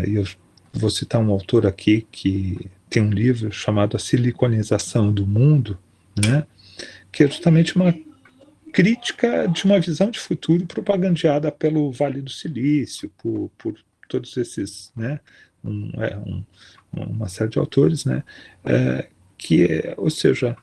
E eu vou citar um autor aqui que tem um livro chamado A Siliconização do Mundo, né, que é justamente uma crítica de uma visão de futuro propagandeada pelo Vale do Silício, por todos esses, né, uma série de autores, né, ou seja,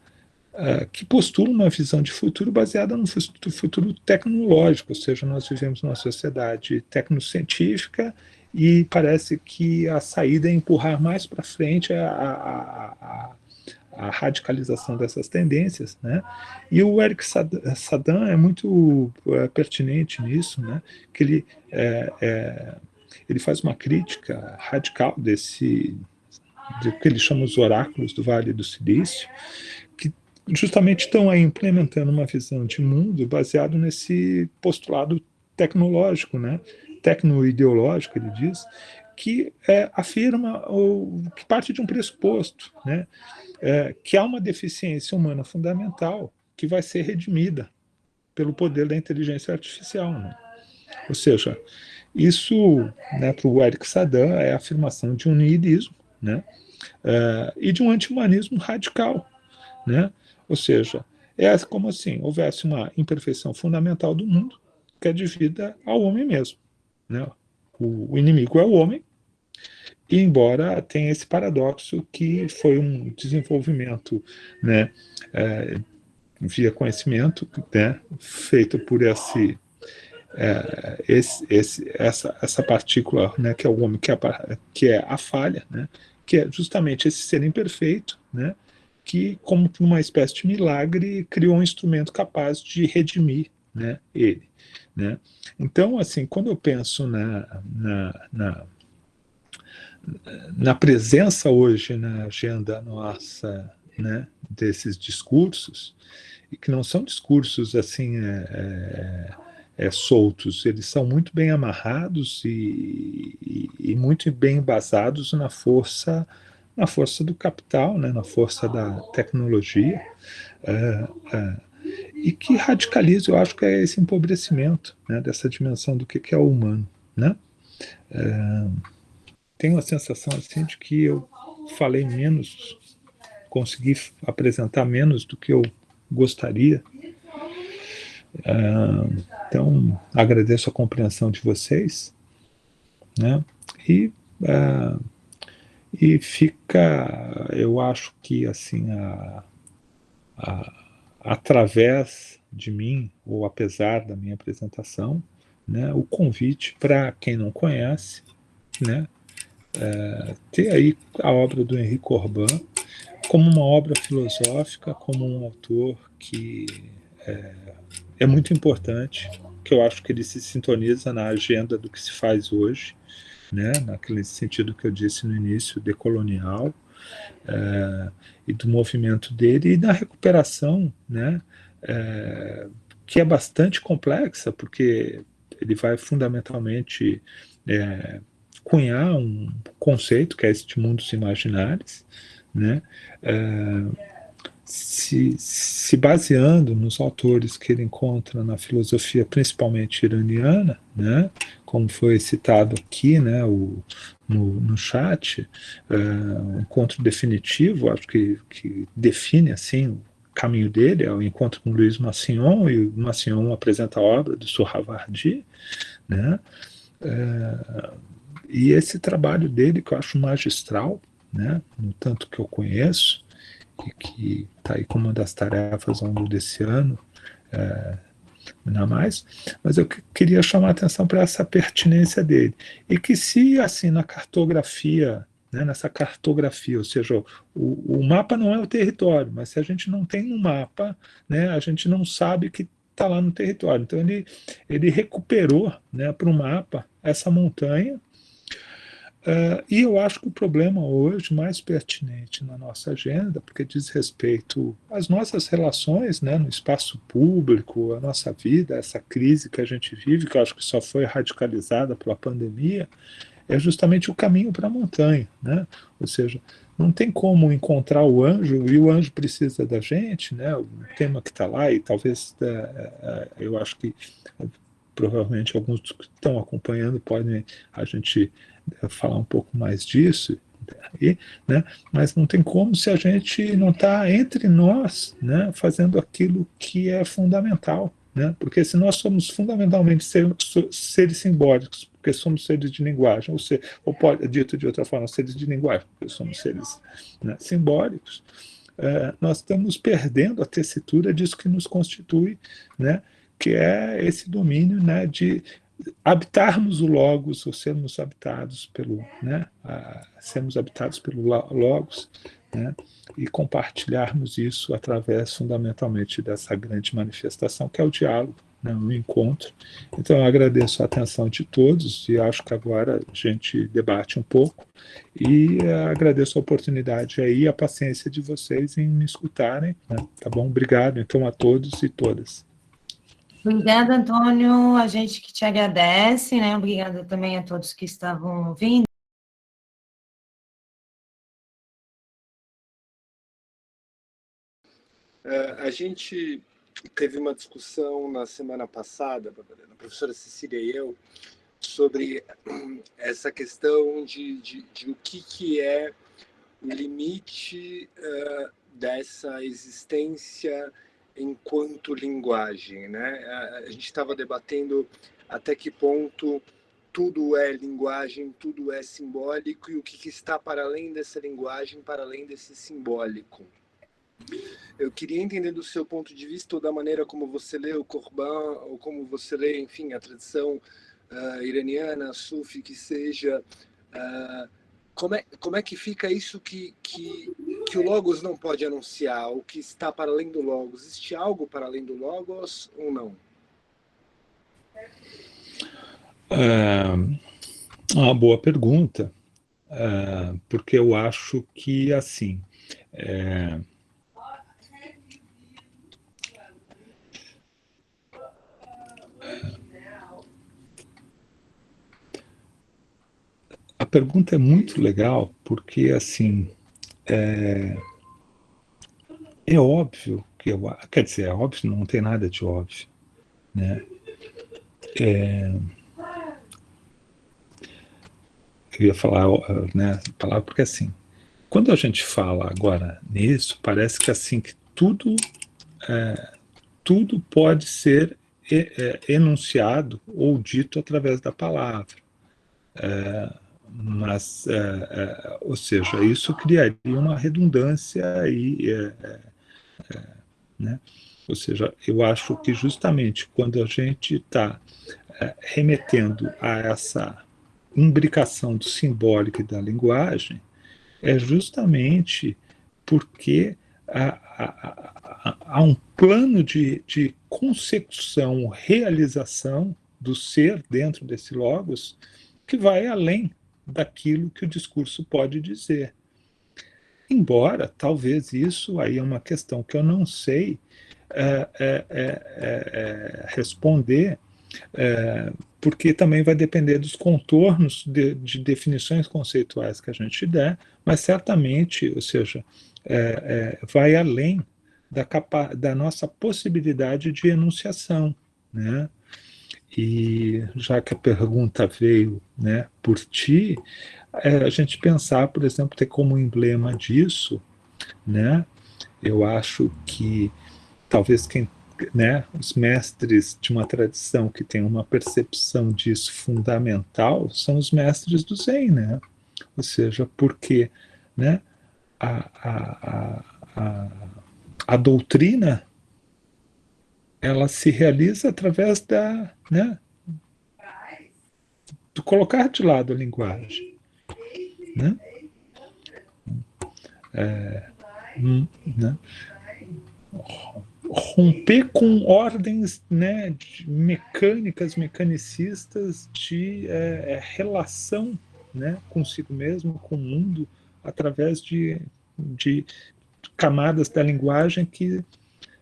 que postula uma visão de futuro baseada no futuro tecnológico, ou seja, nós vivemos numa sociedade tecnocientífica e parece que a saída é empurrar mais para frente a radicalização dessas tendências, né? E o Eric Saddam é muito pertinente nisso, né? Que ele faz uma crítica radical do que ele chama os oráculos do Vale do Silício, que justamente estão aí implementando uma visão de mundo baseado nesse postulado tecnológico, né? Tecno-ideológico, ele diz, que afirma que parte de um pressuposto, né? Que há uma deficiência humana fundamental que vai ser redimida pelo poder da inteligência artificial, né? Ou seja, isso, né, para o Eric Saddam, é a afirmação de um niilismo, né? E de um anti-humanismo radical, né? Ou seja, é como assim, houvesse uma imperfeição fundamental do mundo que é devida ao homem mesmo, né? O inimigo é o homem, e embora tenha esse paradoxo que foi um desenvolvimento, né, via conhecimento, né, feito por essa partícula, né, que é o homem, que é a falha, né, que é justamente esse ser imperfeito, né, que, como uma espécie de milagre, criou um instrumento capaz de redimir, né, ele. Né? Então, assim, quando eu penso na presença hoje na agenda nossa, né, desses discursos, e que não são discursos assim soltos, eles são muito bem amarrados e muito bem embasados na força do capital, né, na força da tecnologia, e que radicaliza, eu acho que é esse empobrecimento, né, dessa dimensão do que é o humano, né? Tenho a sensação assim de que eu falei menos, consegui apresentar menos do que eu gostaria. Então, agradeço a compreensão de vocês, né? E, e fica, eu acho que assim, através de mim, ou apesar da minha apresentação, né, o convite para quem não conhece, né, ter aí a obra do Henri Corbin como uma obra filosófica, como um autor que é muito importante, que eu acho que ele se sintoniza na agenda do que se faz hoje, né, naquele sentido que eu disse no início, decolonial, e do movimento dele, e da recuperação, né, que é bastante complexa, porque ele vai fundamentalmente cunhar um conceito que é esse de mundos imaginários, né, se baseando nos autores que ele encontra na filosofia principalmente iraniana, né, como foi citado aqui, né, no chat, o encontro definitivo, acho que define assim o caminho dele, é o encontro com Luiz Massignon, e o Massignon apresenta a obra do Suhrawardi, né, e esse trabalho dele que eu acho magistral, né, no tanto que eu conheço, e que está aí como uma das tarefas ao longo desse ano, não mais, mas eu queria chamar a atenção para essa pertinência dele. E que se, assim, na cartografia, né, nessa cartografia, ou seja, o mapa não é o território, mas se a gente não tem um mapa, né, a gente não sabe que está lá no território. Então ele recuperou, né, para o mapa essa montanha. E eu acho que o problema hoje mais pertinente na nossa agenda, porque diz respeito às nossas relações, né, no espaço público, a nossa vida, essa crise que a gente vive, que eu acho que só foi radicalizada pela pandemia, é justamente o caminho para a montanha, né? Ou seja, não tem como encontrar o anjo, e o anjo precisa da gente, né? O tema que está lá, e talvez eu acho que provavelmente alguns que estão acompanhando podem a gente falar um pouco mais disso, aí, né? Mas não tem como se a gente não está entre nós, né, fazendo aquilo que é fundamental, né? Porque se nós somos fundamentalmente seres simbólicos, porque somos seres de linguagem, ou pode, dito de outra forma, seres de linguagem, porque somos seres, né, simbólicos, nós estamos perdendo a tessitura disso que nos constitui, né, que é esse domínio, né, de habitarmos o Logos, ou sermos habitados pelo, né, sermos habitados pelo Logos, né, e compartilharmos isso através, fundamentalmente, dessa grande manifestação, que é o diálogo, né, o encontro. Então, eu agradeço a atenção de todos, e acho que agora a gente debate um pouco, e agradeço a oportunidade aí, e a paciência de vocês em me escutarem, né, tá bom? Obrigado, então, a todos e todas. Obrigada, Antônio, a gente que te agradece, né? Obrigada também a todos que estavam ouvindo. A gente teve uma discussão na semana passada, a professora Cecília e eu, sobre essa questão de o que é o limite dessa existência enquanto linguagem, né? A gente estava debatendo até que ponto tudo é linguagem, tudo é simbólico, e o que está para além dessa linguagem, para além desse simbólico. Eu queria entender do seu ponto de vista, ou da maneira como você lê o Corban, ou como você lê, enfim, a tradição iraniana, sufi, que seja, como é que fica isso que o Logos não pode anunciar, o que está para além do Logos? Existe algo para além do Logos ou não? Uma boa pergunta, porque eu acho que, assim, a pergunta é muito legal, porque, assim, é óbvio que quer dizer, é óbvio, não tem nada de óbvio, né? Eu ia falar, né, palavra porque, assim, quando a gente fala agora nisso, parece que, assim, que tudo pode ser enunciado ou dito através da palavra. Mas, ou seja, isso criaria uma redundância aí, né? Ou seja, eu acho que justamente quando a gente está remetendo a essa imbricação do simbólico e da linguagem, é justamente porque há um plano de consecução, realização do ser dentro desse logos que vai além daquilo que o discurso pode dizer. Embora, talvez isso aí é uma questão que eu não sei responder, porque também vai depender dos contornos de definições conceituais que a gente der, mas certamente, ou seja, vai além da nossa possibilidade de enunciação, né? E já que a pergunta veio, né, por ti, a gente pensar, por exemplo, ter como emblema disso, né? Eu acho que talvez né, os mestres de uma tradição que tem uma percepção disso fundamental são os mestres do Zen, né? Ou seja, porque, né, a, a, a, a doutrina ela se realiza através né, do colocar de lado a linguagem, né? Né? Romper com ordens, né, mecânicas, mecanicistas de relação, né, consigo mesmo, com o mundo, através de camadas da linguagem que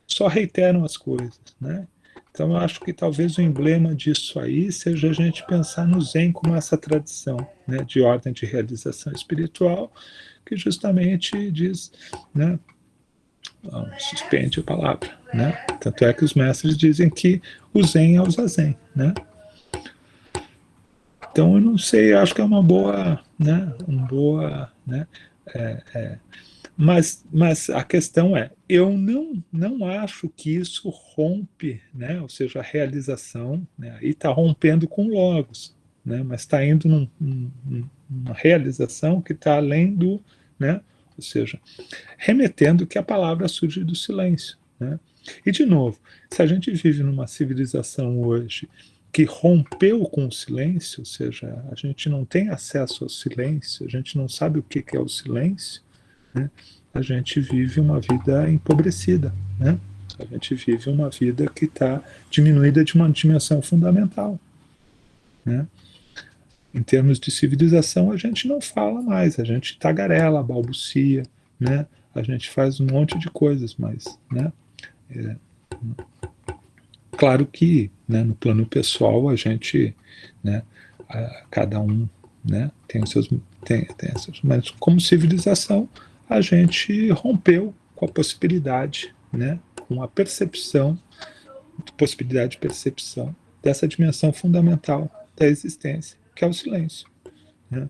só reiteram as coisas, né? Então, eu acho que talvez o emblema disso aí seja a gente pensar no Zen como essa tradição, né, de ordem de realização espiritual, que justamente diz, né, suspende a palavra, né? Tanto é que os mestres dizem que o Zen é o Zazen, né? Então eu não sei, acho que é uma boa, né? Né? Mas a questão é, eu não acho que isso rompe, né? Ou seja, a realização, né? Aí está rompendo com logos, né? Mas está indo numa realização que está além do, né? Ou seja, remetendo que a palavra surge do silêncio, né? E, de novo, se a gente vive numa civilização hoje que rompeu com o silêncio, ou seja, a gente não tem acesso ao silêncio, a gente não sabe o que é o silêncio, né? A gente vive uma vida empobrecida, né? A gente vive uma vida que está diminuída de uma dimensão fundamental, né? Em termos de civilização, a gente não fala mais, a gente tagarela, balbucia, né? A gente faz um monte de coisas, mas, né? Claro que, né, no plano pessoal a gente, né, cada um, né, tem os seus, mas como civilização a gente rompeu com a possibilidade, né, com a percepção, possibilidade de percepção dessa dimensão fundamental da existência, que é o silêncio, né?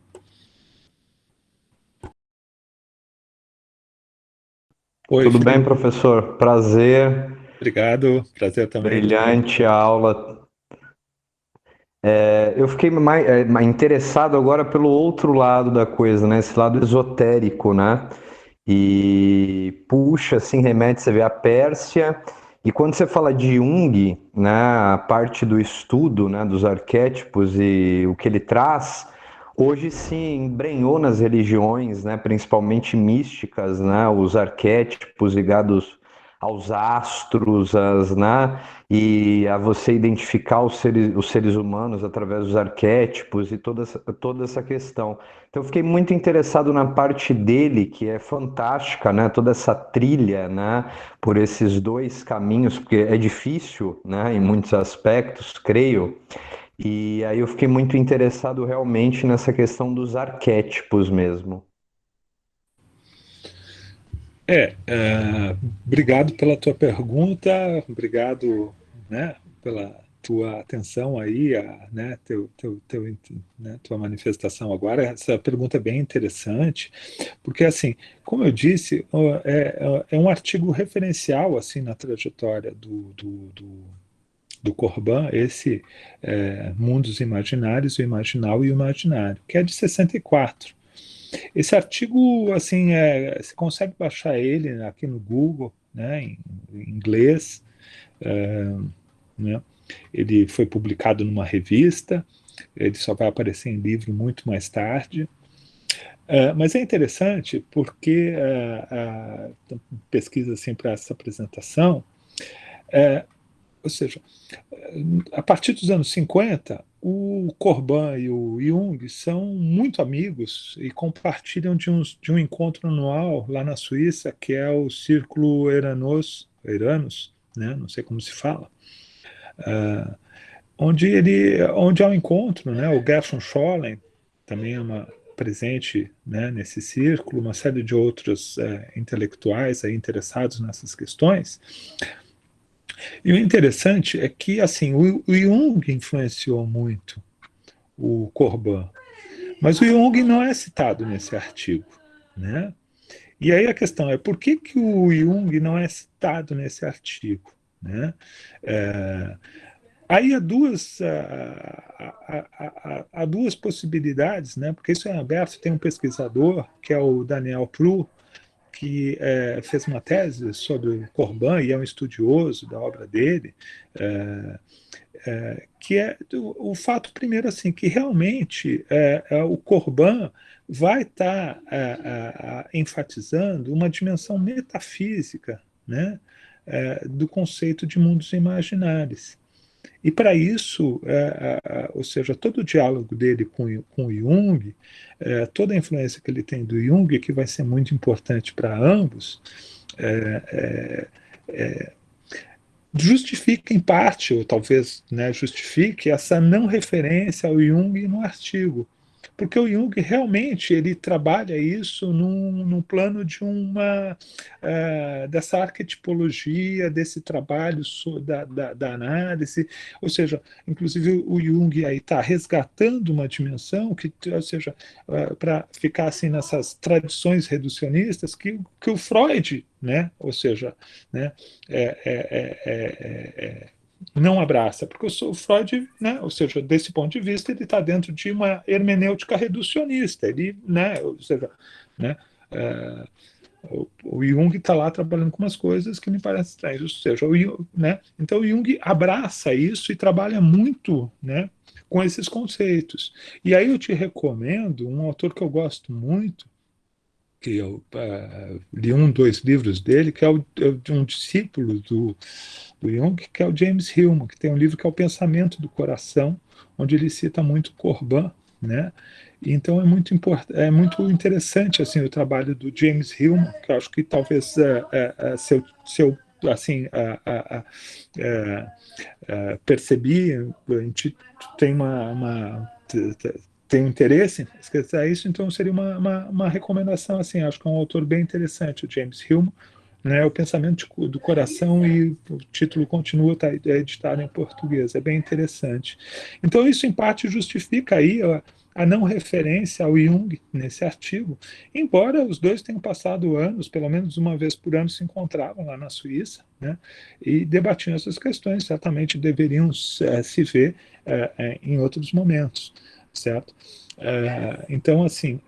Oi, Tudo bem, Felipe. professor? Prazer, Obrigado, prazer também. brilhante aula. Eu fiquei mais interessado agora pelo outro lado da coisa, né? Esse lado esotérico, né? E puxa, assim, remete, você vê a Pérsia. E quando você fala de Jung, né, a parte do estudo, né, dos arquétipos e o que ele traz, hoje se embrenhou nas religiões, né, principalmente místicas, né, os arquétipos ligados aos astros, né, e a você identificar os seres humanos através dos arquétipos e toda essa questão. Então eu fiquei muito interessado na parte dele, que é fantástica, né, toda essa trilha, né, por esses dois caminhos, porque é difícil, né, em muitos aspectos, creio. E aí eu fiquei muito interessado realmente nessa questão dos arquétipos mesmo. Obrigado pela tua pergunta, obrigado, né, pela tua atenção aí, né, né, tua manifestação agora. Essa pergunta é bem interessante, porque, assim, como eu disse, é um artigo referencial, assim, na trajetória do Corban, esse Mundos Imaginários, o Imaginal e o Imaginário, que é de 64. Esse artigo, assim, você consegue baixar ele aqui no Google, né, em inglês, né? Ele foi publicado numa revista, ele só vai aparecer em livro muito mais tarde. Mas é interessante porque pesquisa assim para essa apresentação, ou seja, a partir dos anos 50, o Corban e o Jung são muito amigos e compartilham de um encontro anual lá na Suíça, que é o Círculo Eranos, né? Não sei como se fala, onde há um encontro, né? O Gershon Scholem também é presente, né, nesse círculo, uma série de outros intelectuais aí interessados nessas questões. E o interessante é que, assim, o Jung influenciou muito o Corban, mas o Jung não é citado nesse artigo, né? E aí a questão é por que o Jung não é citado nesse artigo, né? Aí há duas possibilidades, né? Porque isso é aberto. Tem um pesquisador que é o Daniel Pru, que fez uma tese sobre o Corban e é um estudioso da obra dele, que é o fato, primeiro, assim, que realmente o Corban vai estar enfatizando uma dimensão metafísica, né, do conceito de mundos imaginários. E para isso, ou seja, todo o diálogo dele com o Jung, toda a influência que ele tem do Jung, que vai ser muito importante para ambos, justifica em parte, ou talvez, né, justifique essa não referência ao Jung no artigo. porque o Jung realmente ele trabalha isso num plano de dessa arquetipologia, desse trabalho da análise, ou seja, inclusive o Jung aí está resgatando uma dimensão que, ou seja, para ficar assim nessas tradições reducionistas que o Freud, né, ou seja, né, não abraça, porque o Freud, né, ou seja, desse ponto de vista, ele está dentro de uma hermenêutica reducionista, ele, né, ou seja, né, o Jung está lá trabalhando com umas coisas que me parecem estranhas, ou seja, né, então o Jung abraça isso e trabalha muito, né, com esses conceitos. E aí eu te recomendo um autor que eu gosto muito, que eu li dois livros dele, que é de um discípulo do Jung, que é o James Hillman, que tem um livro que é o Pensamento do Coração, onde ele cita muito Corban, né? Então é muito interessante assim o trabalho do James Hillman, que eu acho que talvez seu assim percebi, a gente tem tem um interesse em escrever isso, então seria uma recomendação assim, acho que é um autor bem interessante, o James Hillman, né, o Pensamento do Coração, e o título continua, está editado em português, é bem interessante. Então isso em parte justifica aí a não referência ao Jung nesse artigo, embora os dois tenham passado anos, pelo menos uma vez por ano se encontravam lá na Suíça, né, e debatiam essas questões, certamente deveriam se ver em outros momentos, certo? Então, assim,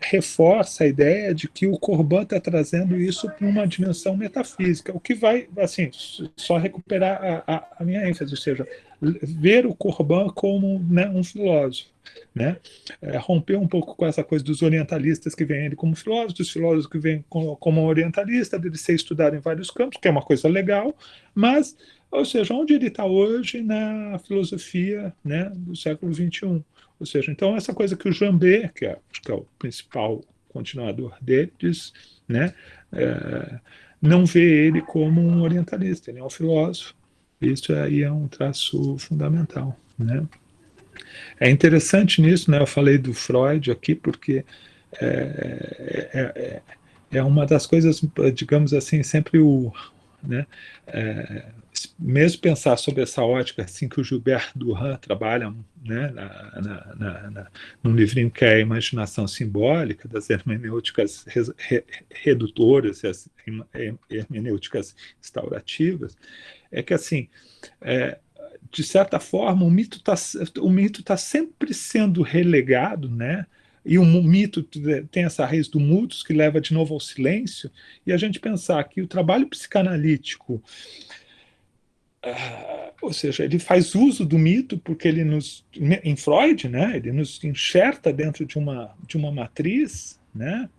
reforça a ideia de que o Corban está trazendo isso para uma dimensão metafísica, o que vai, assim, só recuperar a minha ênfase, ou seja, ver o Corban como, né, um filósofo, né? Romper um pouco com essa coisa dos orientalistas que veem ele como filósofo, dos filósofos que veem como orientalista, dele ser estudado em vários campos, que é uma coisa legal, mas, ou seja, onde ele está hoje na filosofia, né, do século XXI. Ou seja, então essa coisa que o Jambet, acho que é o principal continuador dele, diz, né, não vê ele como um orientalista, ele é um filósofo. Isso aí é um traço fundamental, né? É interessante nisso, né? Eu falei do Freud aqui porque é uma das coisas, digamos assim, sempre né, mesmo pensar sobre essa ótica assim que o Gilbert Durand trabalha, né, num livrinho que é a Imaginação Simbólica, das hermenêuticas redutoras e as hermenêuticas instaurativas, é que assim, de certa forma o mito tá sempre sendo relegado, né? E o mito tem essa raiz do mutus que leva de novo ao silêncio, e a gente pensar que o trabalho psicanalítico, ou seja, ele faz uso do mito porque ele em Freud, né, ele nos enxerta dentro de uma matriz, né,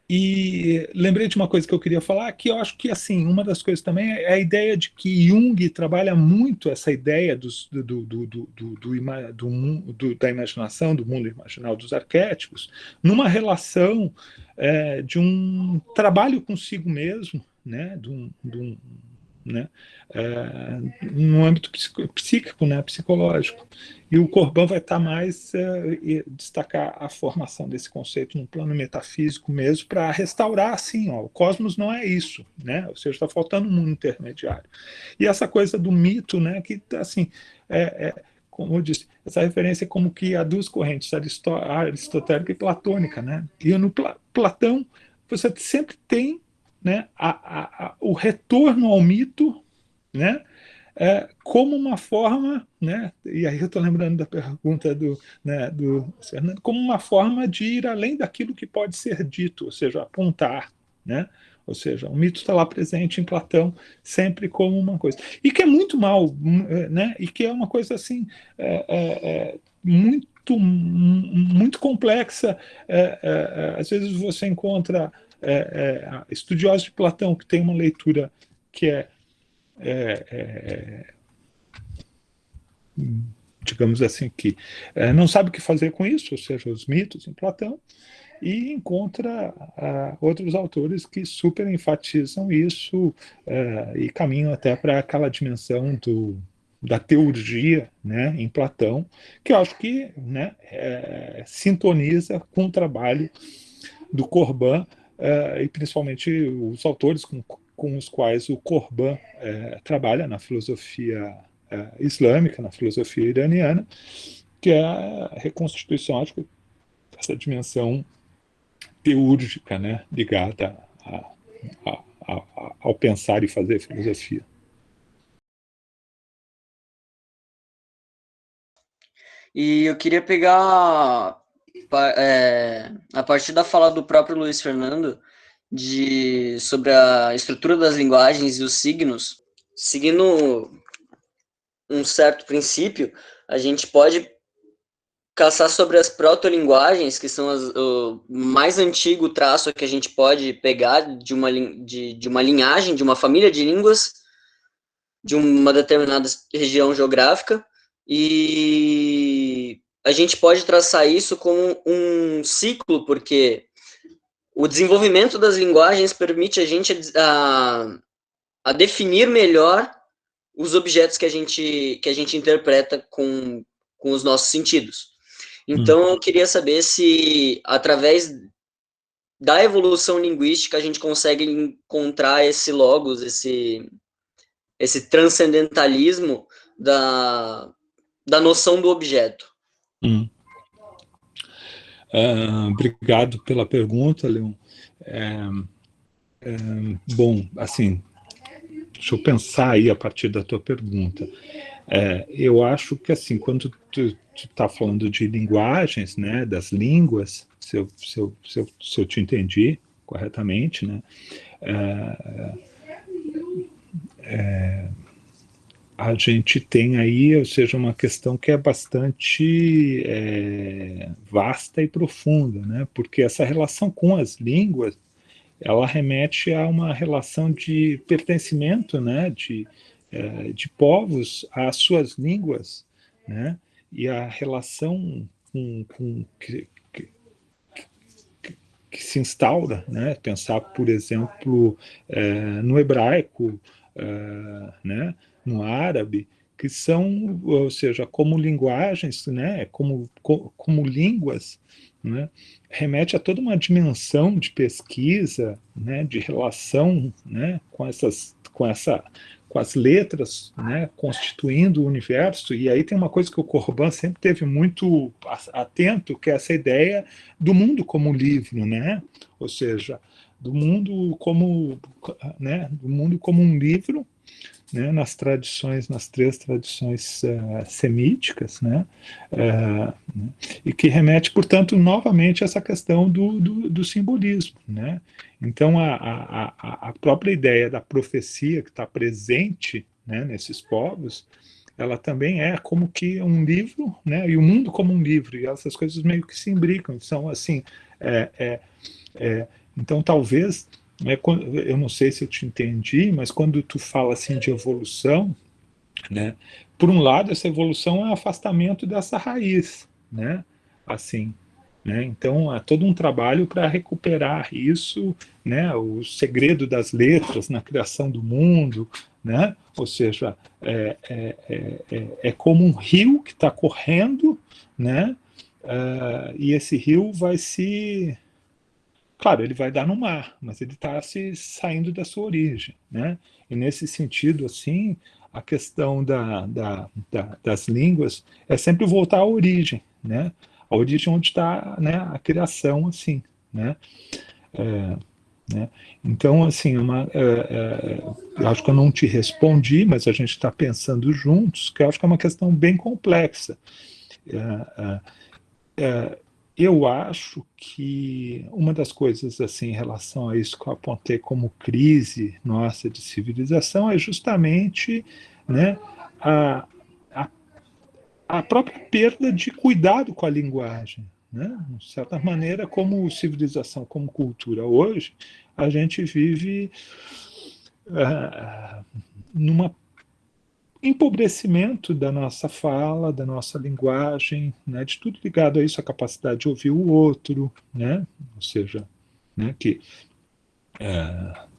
e lembrei de uma coisa que eu queria falar, que eu acho que assim uma das coisas também é a ideia de que Jung trabalha muito essa ideia da imaginação, do mundo imaginal, dos arquétipos, numa relação de um trabalho consigo mesmo, né, né, no âmbito psíquico, né, psicológico. E o Corban vai estar mais destacar a formação desse conceito no plano metafísico mesmo, para restaurar assim, ó, o cosmos não é isso, né? Ou seja, está faltando um mundo intermediário. E essa coisa do mito, né, que assim, como eu disse, essa referência é como que há duas correntes, aristotélica e platônica, né? E no Platão você sempre tem, né, o retorno ao mito, né, como uma forma, né, e aí eu estou lembrando da pergunta do Fernando, como uma forma de ir além daquilo que pode ser dito, ou seja, apontar, né, ou seja, o mito está lá presente em Platão sempre como uma coisa, e que é muito mal, né, e que é uma coisa assim, muito complexa, às vezes você encontra estudiosos de Platão que tem uma leitura que digamos assim, que não sabe o que fazer com isso, ou seja, os mitos em Platão, e encontra outros autores que super enfatizam isso e caminham até para aquela dimensão da teurgia, né, em Platão, que eu acho que, né, sintoniza com o trabalho do Corban, e principalmente os autores com os quais o Corban trabalha na filosofia islâmica, na filosofia iraniana, que é a reconstituição, acho que essa dimensão teúrgica, né, ligada ao pensar e fazer filosofia. E eu queria pegar, a partir da fala do próprio Luiz Fernando, sobre a estrutura das linguagens e os signos, seguindo um certo princípio, a gente pode caçar sobre as proto-linguagens, que são o mais antigo traço que a gente pode pegar de uma linhagem, de uma família de línguas, de uma determinada região geográfica, e a gente pode traçar isso como um ciclo, porque o desenvolvimento das linguagens permite a gente a definir melhor os objetos que a gente interpreta com os nossos sentidos. Então, eu queria saber se, através da evolução linguística, a gente consegue encontrar esse logos, esse transcendentalismo da noção do objeto. Obrigado pela pergunta, Leon. Bom, assim, deixa eu pensar aí a partir da tua pergunta. Eu acho que, assim, quando tu está falando de linguagens, né, das línguas, se eu te entendi corretamente, né, a gente tem aí, ou seja, uma questão que é bastante vasta e profunda, né, porque essa relação com as línguas, ela remete a uma relação de pertencimento, né, de povos às suas línguas, né, e a relação que se instaura, né, pensar, por exemplo, no hebraico, né, no árabe, que são, ou seja, como linguagens, né, como línguas, né, remete a toda uma dimensão de pesquisa, né, de relação, né, com as letras, né, constituindo o universo. E aí tem uma coisa que o Corban sempre teve muito atento, que é essa ideia do mundo como livro, né, ou seja, do mundo como um livro, né, nas três tradições semíticas, né, e que remete, portanto, novamente a essa questão do simbolismo, né. Então, a própria ideia da profecia que está presente, né, nesses povos, ela também é como que um livro, né, e o mundo como um livro, e essas coisas meio que se imbricam, são assim, então talvez, eu não sei se eu te entendi, mas quando tu fala assim de evolução, né, por um lado essa evolução é o afastamento dessa raiz, né, assim, né, então há todo um trabalho para recuperar isso, né, o segredo das letras na criação do mundo, né, ou seja, é como um rio que está correndo, né, e esse rio vai se... Claro, ele vai dar no mar, mas ele está se saindo da sua origem, né? E nesse sentido, assim, a questão das línguas é sempre voltar à origem, né? A origem onde está, né, a criação, assim, né? Né? Então, assim, eu acho que eu não te respondi, mas a gente está pensando juntos, que eu acho que é uma questão bem complexa. Eu acho que uma das coisas, assim, em relação a isso que eu apontei como crise nossa de civilização é justamente, né, a, a própria perda de cuidado com a linguagem, né? De certa maneira, como civilização, como cultura hoje, a gente vive numa empobrecimento da nossa fala, da nossa linguagem, né, de tudo ligado a isso, a capacidade de ouvir o outro, né, ou seja, né, que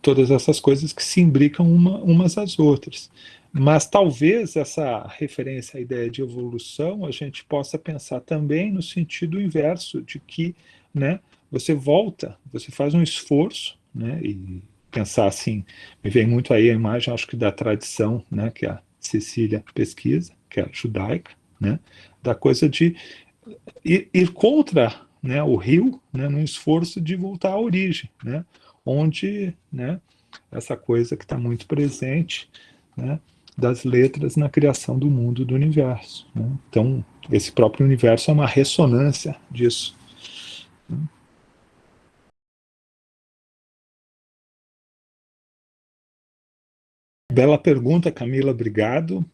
todas essas coisas que se imbricam umas às outras. Mas talvez essa referência à ideia de evolução a gente possa pensar também no sentido inverso, de que, né, você volta, você faz um esforço, né, e pensar assim, me vem muito aí a imagem, acho que da tradição, né, que a Cecília pesquisa, que é a judaica, né, da coisa de ir contra, né, o rio, né, num esforço de voltar à origem, né, onde, né, essa coisa que está muito presente, né, das letras na criação do mundo, do universo, né? Então, esse próprio universo é uma ressonância disso. Bela pergunta, Camila, obrigado.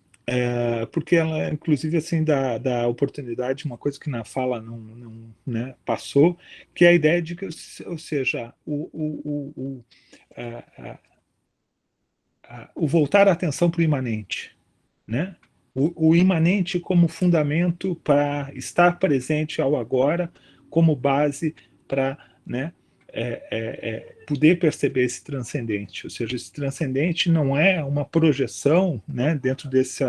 Porque ela, inclusive, assim, dá oportunidade, uma coisa que na fala não, né, passou, que é a ideia de que, ou seja, o voltar a atenção para o imanente, né? O imanente como fundamento para estar presente ao agora, como base para, né, poder perceber esse transcendente. Ou seja, esse transcendente não é uma projeção, né, dentro desse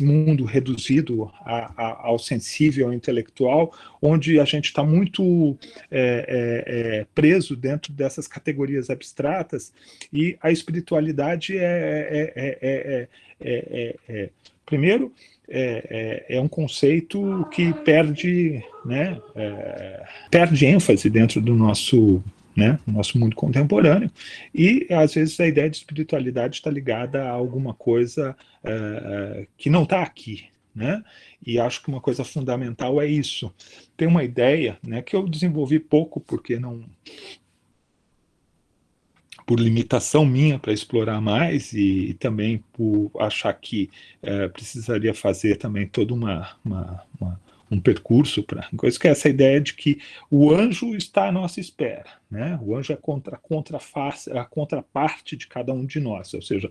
mundo reduzido ao sensível, ao intelectual, onde a gente está muito preso dentro dessas categorias abstratas, e a espiritualidade primeiro, é um conceito que perde, né, perde ênfase dentro do nosso, né, nosso mundo contemporâneo, e às vezes a ideia de espiritualidade está ligada a alguma coisa que não está aqui, né? E acho que uma coisa fundamental é isso. Tem uma ideia, né, que eu desenvolvi pouco porque não, por limitação minha para explorar mais, e também por achar que precisaria fazer também todo um percurso para coisa, que é essa ideia de que o anjo está à nossa espera, né? O anjo é a contraparte de cada um de nós, ou seja,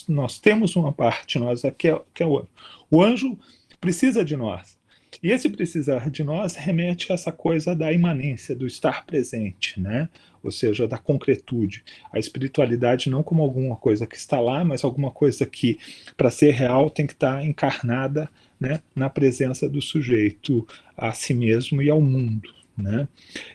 nós temos uma parte, nós que é o anjo. O anjo precisa de nós. E esse precisar de nós remete a essa coisa da imanência, do estar presente, né? Ou seja, da concretude. A espiritualidade não como alguma coisa que está lá, mas alguma coisa que, para ser real, tem que estar encarnada, né, na presença do sujeito a si mesmo e ao mundo, né?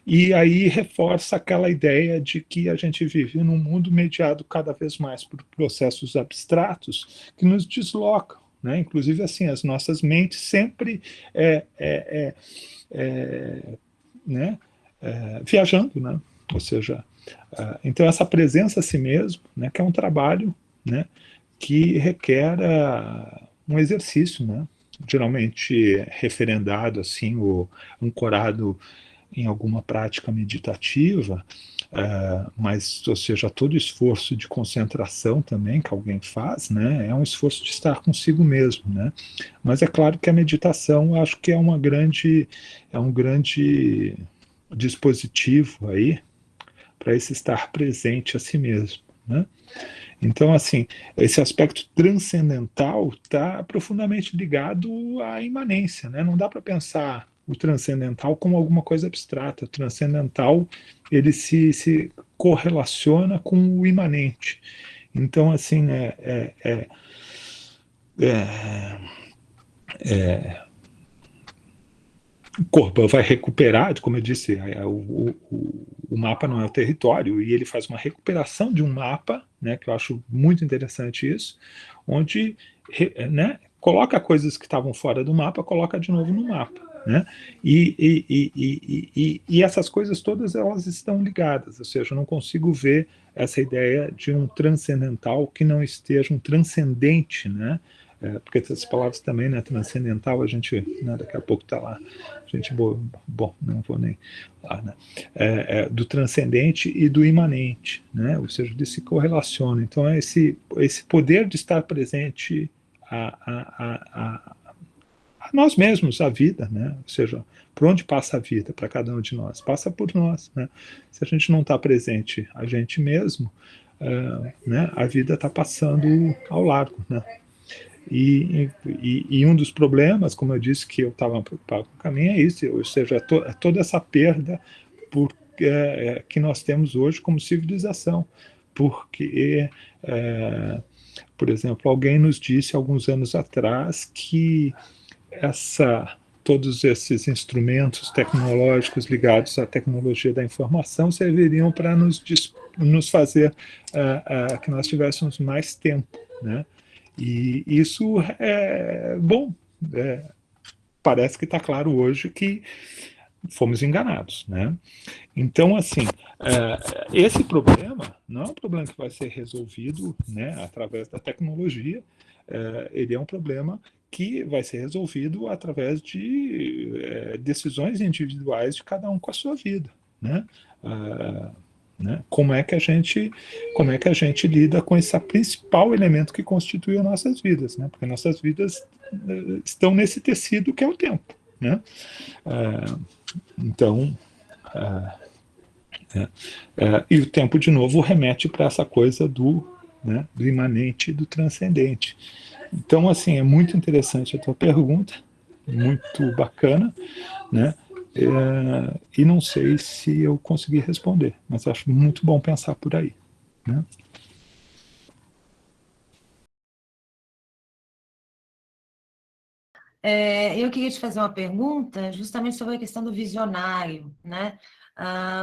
E aí reforça aquela ideia de que a gente vive num mundo mediado cada vez mais por processos abstratos que nos deslocam, né? Inclusive, assim, as nossas mentes sempre né, viajando, né? Ou seja, então essa presença a si mesmo, né, que é um trabalho, né, que requer um exercício, né, geralmente referendado assim, ou ancorado em alguma prática meditativa, mas, ou seja, todo esforço de concentração também que alguém faz, né, é um esforço de estar consigo mesmo, né. Mas é claro que a meditação, acho que é um grande dispositivo aí para esse estar presente a si mesmo, né? Então, assim, esse aspecto transcendental está profundamente ligado à imanência, né? Não dá para pensar o transcendental como alguma coisa abstrata. O transcendental, ele se correlaciona com o imanente. Então, assim, o corpo vai recuperar, como eu disse, o mapa não é o território, e ele faz uma recuperação de um mapa, né, que eu acho muito interessante isso, onde, né, coloca coisas que estavam fora do mapa, coloca de novo no mapa, né? E essas coisas todas, elas estão ligadas, ou seja, eu não consigo ver essa ideia de um transcendental que não esteja um transcendente, né? Porque essas palavras também, né, transcendental, a gente, né, daqui a pouco está lá, a gente, bom, não vou nem lá, né, do transcendente e do imanente, né, ou seja, de se correlaciona. Então, é esse poder de estar presente a nós mesmos, a vida, né, ou seja, por onde passa a vida para cada um de nós? Passa por nós, né? Se a gente não está presente a gente mesmo, né, a vida está passando ao largo, né? E um dos problemas, como eu disse, que eu estava preocupado com o caminho, é isso, ou seja, toda essa perda por que nós temos hoje como civilização, porque, por exemplo, alguém nos disse alguns anos atrás que todos esses instrumentos tecnológicos ligados à tecnologia da informação serviriam para nos fazer que nós tivéssemos mais tempo, né? E isso é bom. Parece que está claro hoje que fomos enganados, né? Então, assim, esse problema não é um problema que vai ser resolvido, né, através da tecnologia. Ele é um problema que vai ser resolvido através de decisões individuais de cada um com a sua vida, né? Né? Como é que a gente lida com esse principal elemento que constitui as nossas vidas, né? Porque nossas vidas estão nesse tecido que é o tempo, né? Então, e o tempo, de novo, remete para essa coisa do imanente e do transcendente. Então, assim, é muito interessante a tua pergunta, muito bacana, né? E não sei se eu consegui responder, mas acho muito bom pensar por aí, né? Eu queria te fazer uma pergunta justamente sobre a questão do visionário, né?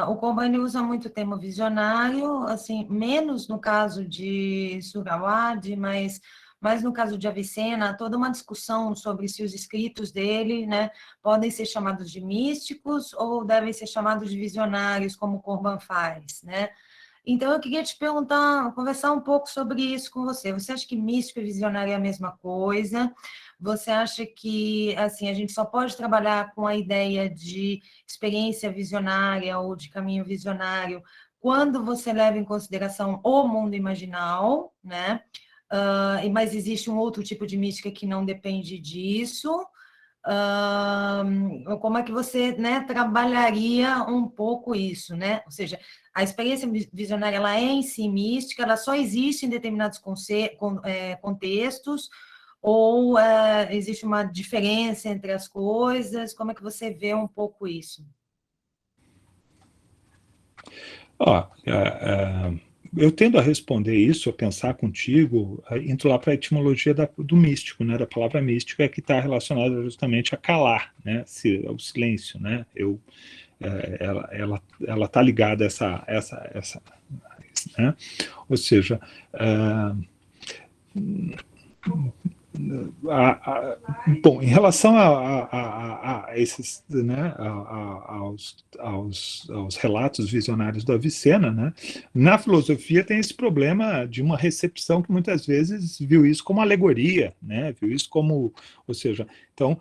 O Combani usa muito o termo visionário, assim, menos no caso de Surawadi, mas no caso de Avicena, toda uma discussão sobre se os escritos dele, né, podem ser chamados de místicos ou devem ser chamados de visionários, como o Corban faz, né? Então, eu queria te perguntar, conversar um pouco sobre isso com você. Você acha que místico e visionário é a mesma coisa? Você acha que, assim, a gente só pode trabalhar com a ideia de experiência visionária ou de caminho visionário quando você leva em consideração o mundo imaginal, né? Mas existe um outro tipo de mística que não depende disso. Como é que você, né, trabalharia um pouco isso, né? Ou seja, a experiência visionária, ela é em si mística, ela só existe em determinados contextos, ou existe uma diferença entre as coisas? Como é que você vê um pouco isso? Eu tendo a responder isso, a pensar contigo, indo lá para a etimologia do místico, né, da palavra mística, que está relacionada justamente a calar, né, o silêncio, né? Ela está ligada a essa, né? Ou seja, bom, em relação a esses, né, aos relatos visionários da Avicena, né, na filosofia tem esse problema de uma recepção que muitas vezes viu isso como alegoria, né, viu isso como, ou seja, então,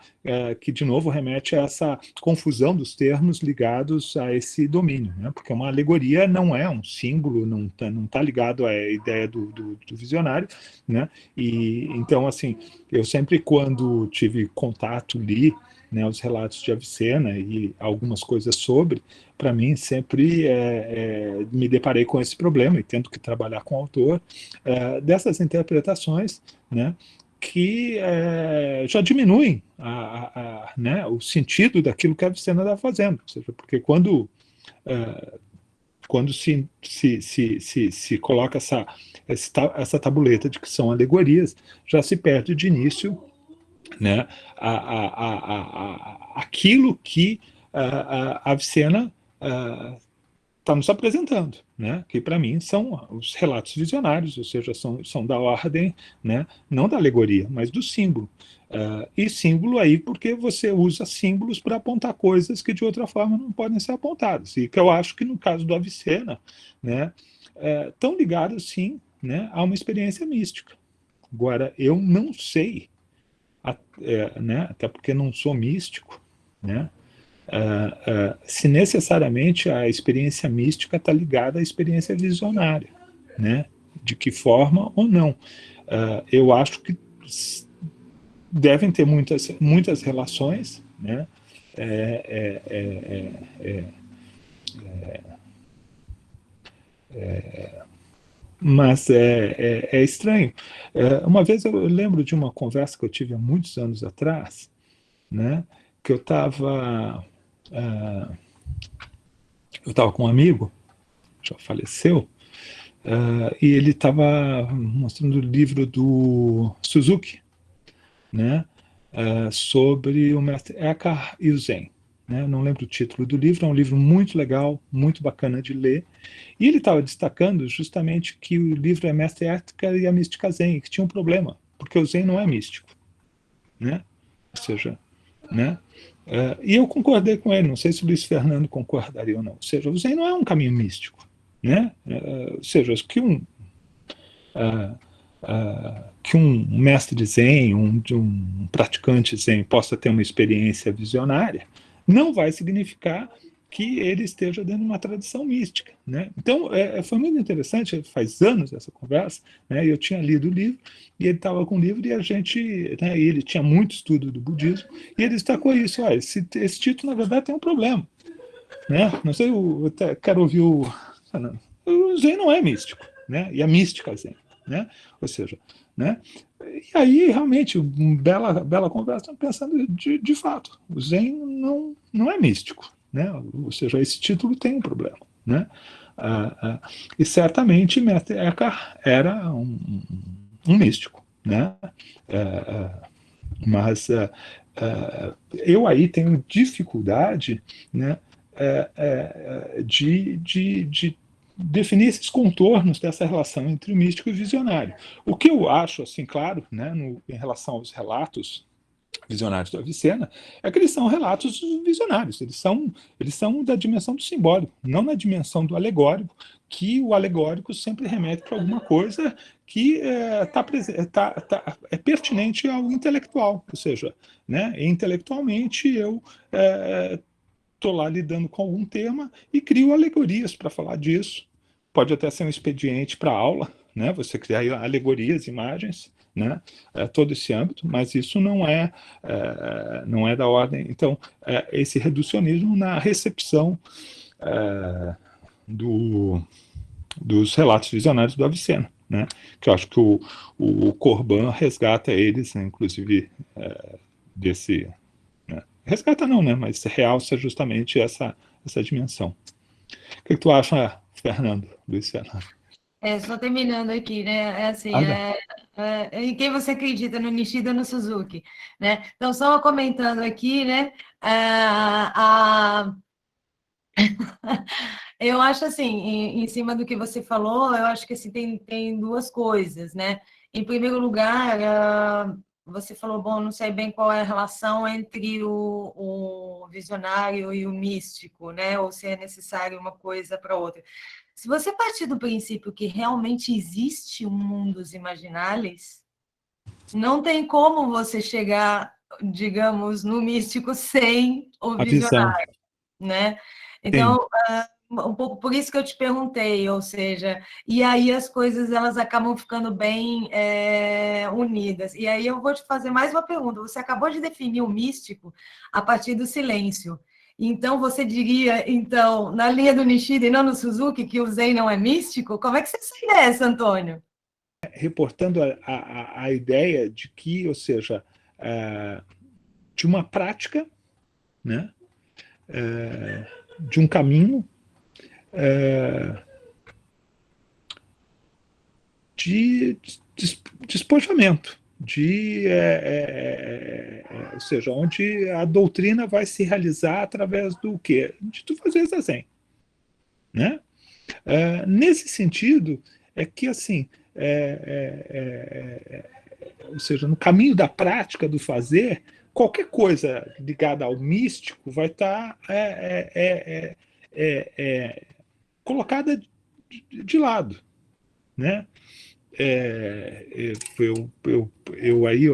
que de novo remete a essa confusão dos termos ligados a esse domínio, né, porque uma alegoria não é um símbolo, não tá ligado à ideia do visionário, né, e então, assim, eu sempre, quando tive contato, li, né, os relatos de Avicena e algumas coisas sobre, para mim sempre me deparei com esse problema e tendo que trabalhar com o autor dessas interpretações, né, que já diminuem né, o sentido daquilo que a Avicena está fazendo, ou seja, porque quando se coloca essa tabuleta de que são alegorias, já se perde de início, né, aquilo que a Avicena está nos apresentando, né, que para mim são os relatos visionários, ou seja, são da ordem, né, não da alegoria, mas do símbolo. E símbolo aí porque você usa símbolos para apontar coisas que de outra forma não podem ser apontadas, e que eu acho que no caso do Avicena, né, estão ligados sim, né, a uma experiência mística. Agora, eu não sei, né, até porque não sou místico, né, se necessariamente a experiência mística está ligada à experiência visionária, né, de que forma ou não. Eu acho que devem ter muitas relações, né, mas é estranho. Uma vez eu lembro de uma conversa que eu tive há muitos anos atrás, né, que eu eu estava com um amigo, já faleceu, e ele estava mostrando o livro do Suzuki, né, sobre o mestre Eckhart e o Zen. Né, não lembro o título do livro, é um livro muito legal, muito bacana de ler, e ele estava destacando justamente que o livro é Mestre Eckhart e a Mística Zen, que tinha um problema, porque o Zen não é místico, né? Ou seja, né? E eu concordei com ele, não sei se o Luiz Fernando concordaria ou não. Ou seja, o Zen não é um caminho místico, né? Ou seja, que um mestre Zen, um praticante Zen possa ter uma experiência visionária, não vai significar que ele esteja dentro de uma tradição mística, né? Então, foi muito interessante, faz anos essa conversa, né? Eu tinha lido o livro, e ele estava com o livro, e a gente, né, ele tinha muito estudo do budismo, e ele destacou isso, esse título, na verdade, tem um problema, né? Não sei, eu até quero ouvir o Zen não é místico, né? E a mística Zen, né? Ou seja, né? E aí, realmente, bela conversa, pensando de fato, o Zen não é místico, né? Ou seja, esse título tem um problema, né? E certamente Mestre Eckhart era um místico, né? Mas eu aí tenho dificuldade, né, de definir esses contornos dessa relação entre o místico e o visionário. O que eu acho, assim, claro, né, em relação aos relatos visionários do Avicena, é que eles são relatos visionários, eles são da dimensão do simbólico, não na dimensão do alegórico, que o alegórico sempre remete para alguma coisa que é pertinente ao intelectual, ou seja, né, intelectualmente eu estou lá lidando com algum tema e crio alegorias para falar disso. Pode até ser um expediente para aula, né? Você criar alegorias, imagens, né? Todo esse âmbito, mas isso não é da ordem. Então, esse reducionismo na recepção dos relatos visionários do Avicena, né? Que eu acho que o Corban resgata eles, né? Inclusive desse... Resgata não, né? Mas realça justamente essa dimensão. O que tu acha, Fernando, Luiz Fernando? Só terminando aqui, né? Assim, em quem você acredita, no Nishida ou no Suzuki, né? Então, só comentando aqui, né? Eu acho assim, em cima do que você falou, eu acho que assim, tem duas coisas, né? Em primeiro lugar, você falou, bom, não sei bem qual é a relação entre o visionário e o místico, né? Ou se é necessário uma coisa para outra. Se você partir do princípio que realmente existe um mundo dos imaginários, não tem como você chegar, digamos, no místico sem o A visão. visionário, né? Então, um pouco por isso que eu te perguntei, ou seja, e aí as coisas elas acabam ficando bem unidas. E aí eu vou te fazer mais uma pergunta. Você acabou de definir o místico a partir do silêncio. Então, você diria, então, na linha do Nishida e não no Suzuki, que o Zen não é místico? Como é que você sai dessa, Antônio? Reportando a ideia de que, ou seja, de uma prática, né, de um caminho de despojamento, ou seja, onde a doutrina vai se realizar através do quê? De tu fazer zazen, né? Nesse sentido, é que, assim, ou seja, no caminho da prática, do fazer, qualquer coisa ligada ao místico vai estar colocada de lado, né? Eu aí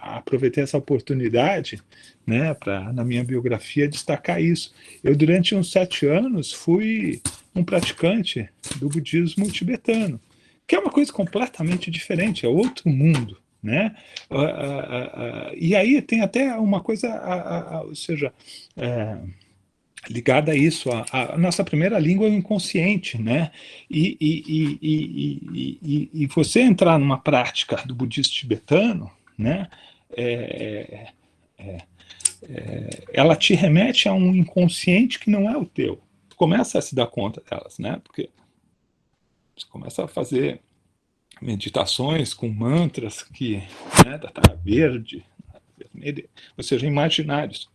aproveitei essa oportunidade, né, para, na minha biografia, destacar isso. Eu, durante uns 7 anos, fui um praticante do budismo tibetano, que é uma coisa completamente diferente, é outro mundo, né? E aí tem até uma coisa, ou seja, ligada a isso, a nossa primeira língua é o inconsciente, né? E você entrar numa prática do budismo tibetano, né? Ela te remete a um inconsciente que não é o teu, começa a se dar conta delas, né? Porque você começa a fazer meditações com mantras que, né, da Terra Verde, vermelha, ou seja, imaginários,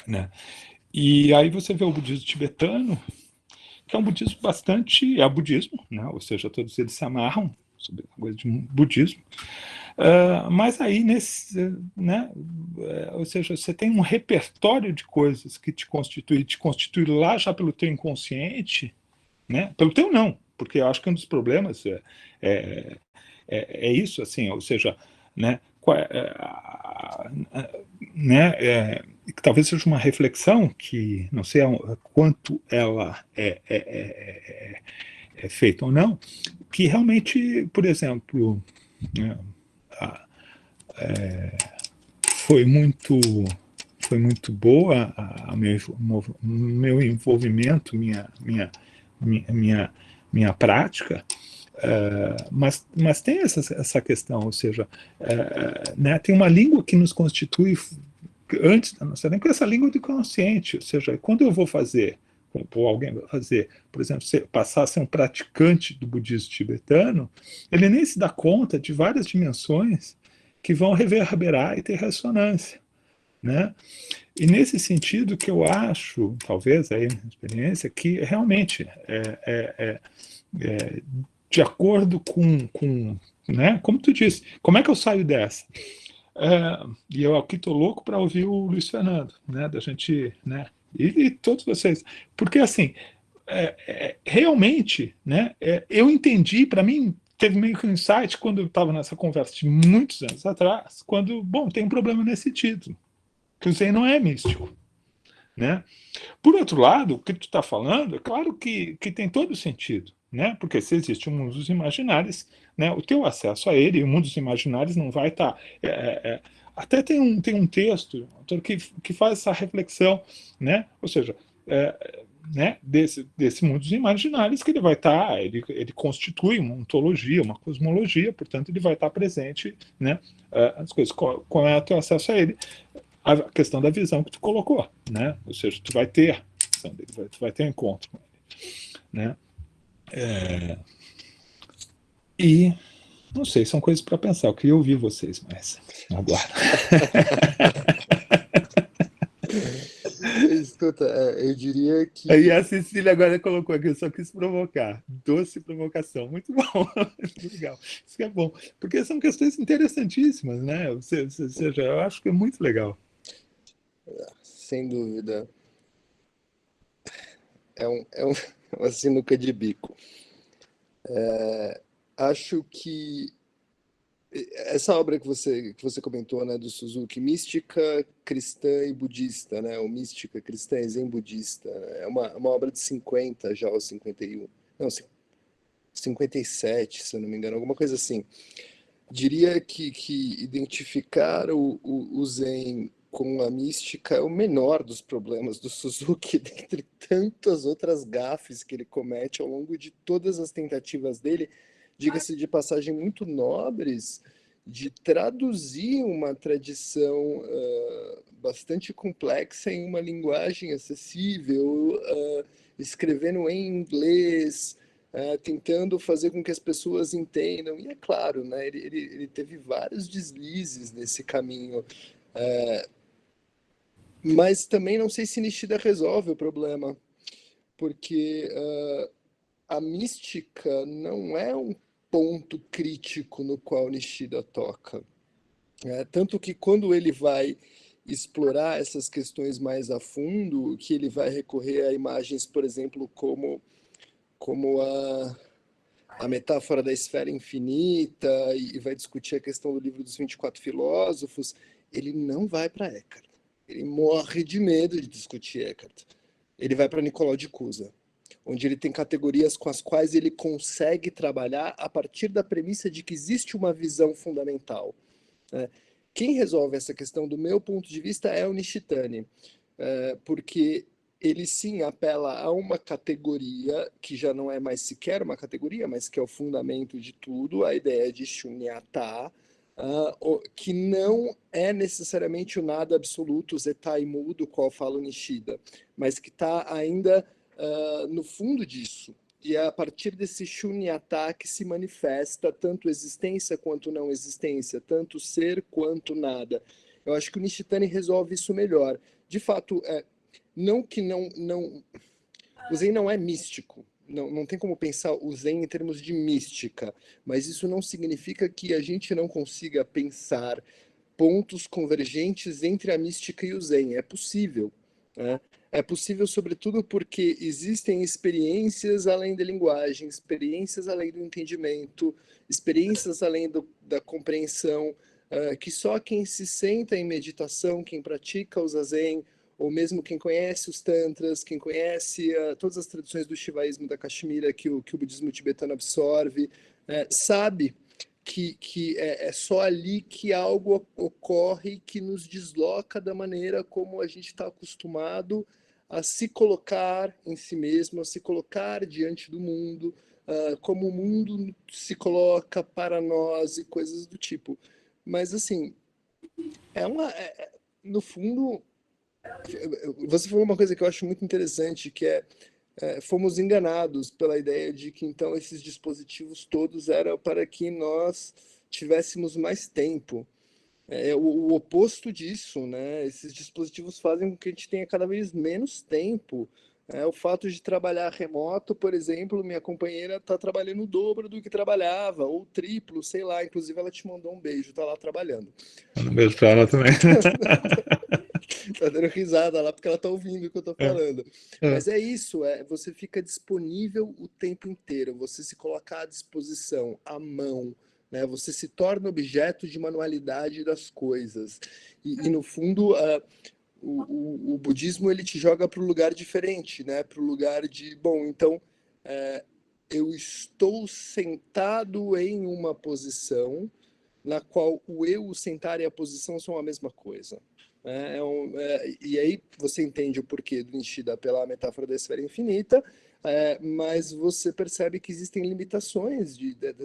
né? E aí você vê o budismo tibetano, que é um budismo bastante, é budismo, né? Ou seja, todos eles se amarram sobre a coisa de budismo. Mas aí, né, ou seja, você tem um repertório de coisas que te constitui lá já pelo teu inconsciente, né? Pelo teu não, porque eu acho que um dos problemas é isso, assim, ou seja, né, que talvez seja uma reflexão que não sei quanto ela é feita ou não, que realmente, por exemplo, né, foi muito boa meu envolvimento, minha prática, mas tem essa questão, ou seja, né, tem uma língua que nos constitui antes da nossa língua, essa língua do consciente, ou seja, quando eu vou fazer, ou alguém vai fazer, por exemplo, passar a ser um praticante do budismo tibetano, ele nem se dá conta de várias dimensões que vão reverberar e ter ressonância, né? E nesse sentido que eu acho, talvez, aí na experiência, que realmente de acordo com né, como tu disse, como é que eu saio dessa? E eu aqui estou louco para ouvir o Luiz Fernando, né, da gente, né, e todos vocês, porque assim, realmente, né, eu entendi, para mim, teve meio que um insight quando eu estava nessa conversa de muitos anos atrás, quando, bom, tem um problema nesse título, que o Zen não é místico, né? Por outro lado, o que tu está falando, é claro que tem todo sentido, né? Porque se existe um mundo dos imaginários, né, o teu acesso a ele, o mundo dos imaginários não vai estar... até tem um texto que faz essa reflexão, né? Ou seja, né, desse mundo dos imaginários que ele vai estar, ele constitui uma ontologia, uma cosmologia, portanto ele vai estar presente, né, as coisas, qual é o teu acesso a ele? A questão da visão que tu colocou, né? Ou seja, tu vai ter tu vai ter um encontro com ele, né? E não sei, são coisas para pensar. Eu queria ouvir vocês mais agora. Escuta, eu diria que... Aí a Cecília agora colocou aqui, eu só quis provocar. Doce provocação. Muito bom. Muito legal. Isso que é bom. Porque são questões interessantíssimas, né? Ou seja, eu acho que é muito legal. Sem dúvida. É uma sinuca de bico. Acho que essa obra que você comentou, né, do Suzuki, Mística Cristã e Budista, né, ou Mística Cristã e Zen Budista, é uma obra de 50 já, ou 51, não, 57, se eu não me engano, alguma coisa assim. Diria que identificar o Zen com a mística é o menor dos problemas do Suzuki, dentre tantas outras gafes que ele comete ao longo de todas as tentativas dele, diga-se de passagem, muito nobres, de traduzir uma tradição bastante complexa em uma linguagem acessível, escrevendo em inglês, tentando fazer com que as pessoas entendam. E é claro, né, ele teve vários deslizes nesse caminho, mas também não sei se Nishida resolve o problema, porque a mística não é um ponto crítico no qual Nishida toca. Tanto que quando ele vai explorar essas questões mais a fundo, que ele vai recorrer a imagens, por exemplo, como a metáfora da esfera infinita, e vai discutir a questão do livro dos 24 filósofos, ele não vai para Eckhart. Ele morre de medo de discutir Eckhart. Ele vai para Nicolau de Cusa, onde ele tem categorias com as quais ele consegue trabalhar a partir da premissa de que existe uma visão fundamental. Quem resolve essa questão, do meu ponto de vista, é o Nishitani, porque ele sim apela a uma categoria que já não é mais sequer uma categoria, mas que é o fundamento de tudo, a ideia de Shunyata, que não é necessariamente o nada absoluto, Zetai Mu, do qual fala o Nishida, mas que está ainda no fundo disso. E é a partir desse shunyata que se manifesta tanto existência quanto não existência, tanto ser quanto nada. Eu acho que o Nishitani resolve isso melhor. De fato, não que não o Zen não é místico. Não tem como pensar o Zen em termos de mística, mas isso não significa que a gente não consiga pensar pontos convergentes entre a mística e o Zen. É possível, né? É possível, sobretudo, porque existem experiências além da linguagem, experiências além do entendimento, experiências além da compreensão, que só quem se senta em meditação, quem pratica o Zazen, ou mesmo quem conhece os tantras, quem conhece todas as tradições do shivaísmo da Caxemira que o budismo tibetano absorve, sabe que é só ali que algo ocorre que nos desloca da maneira como a gente está acostumado a se colocar em si mesmo, a se colocar diante do mundo, como o mundo se coloca para nós e coisas do tipo. Mas, assim, no fundo, você falou uma coisa que eu acho muito interessante, que fomos enganados pela ideia de que então esses dispositivos todos eram para que nós tivéssemos mais tempo. O oposto disso, né? Esses dispositivos fazem com que a gente tenha cada vez menos tempo. O fato de trabalhar remoto, por exemplo, minha companheira está trabalhando o dobro do que trabalhava, ou o triplo, sei lá. Inclusive, ela te mandou um beijo, está lá trabalhando. Um beijo para ela também. Tá dando risada lá porque ela tá ouvindo o que eu tô falando. Mas é isso, você fica disponível o tempo inteiro, você se coloca à disposição, à mão, né? Você se torna objeto de manualidade das coisas. E no fundo, o budismo ele te joga para um lugar diferente, né? Para o lugar de, bom, então eu estou sentado em uma posição na qual o eu, o sentar e a posição são a mesma coisa. E aí você entende o porquê do Nishida pela metáfora da esfera infinita, mas você percebe que existem limitações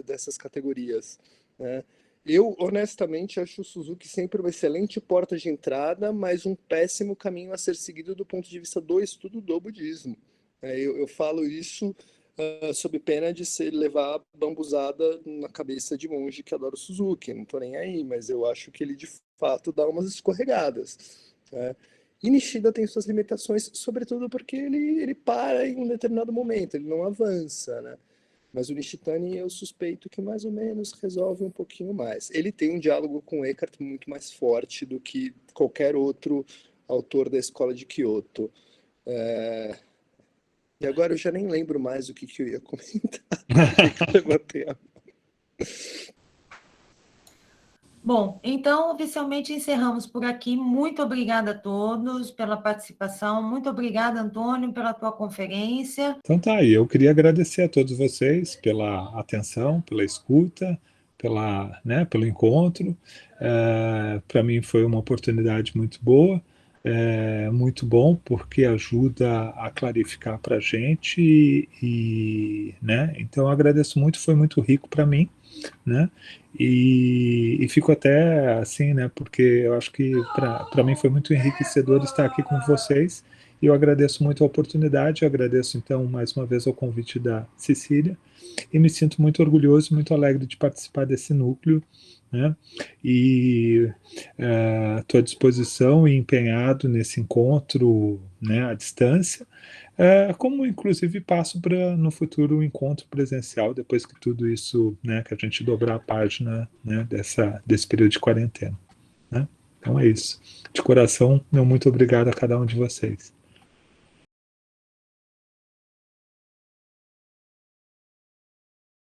dessas categorias, né? Eu, honestamente, acho o Suzuki sempre uma excelente porta de entrada, mas um péssimo caminho a ser seguido do ponto de vista do estudo do budismo. Eu falo isso sob pena de levar bambuzada na cabeça de monge que adora o Suzuki. Não tô nem aí, mas eu acho que ele de fato dá umas escorregadas. E Nishida tem suas limitações, sobretudo porque ele para em um determinado momento, ele não avança, né? Mas o Nishitani eu suspeito que mais ou menos resolve um pouquinho mais. Ele tem um diálogo com Eckhart muito mais forte do que qualquer outro autor da escola de Kyoto. E agora eu já nem lembro mais o que eu ia comentar. Eu levantei a mão. Bom, então oficialmente encerramos por aqui. Muito obrigada a todos pela participação. Muito obrigada, Antônio, pela tua conferência. Então tá aí, eu queria agradecer a todos vocês pela atenção, pela escuta, pelo encontro. Para mim foi uma oportunidade muito boa, muito bom, porque ajuda a clarificar para a gente né? Então eu agradeço muito, foi muito rico para mim, né? E fico até assim, né? Porque eu acho que para mim foi muito enriquecedor estar aqui com vocês. E eu agradeço muito a oportunidade, eu agradeço então mais uma vez o convite da Cecília e me sinto muito orgulhoso e muito alegre de participar desse núcleo, né? E estou à disposição e empenhado nesse encontro, né, à distância, como inclusive passo para no futuro um encontro presencial depois que tudo isso, né, que a gente dobrar a página, né, desse período de quarentena, né? Então é isso. De coração, meu muito obrigado a cada um de vocês.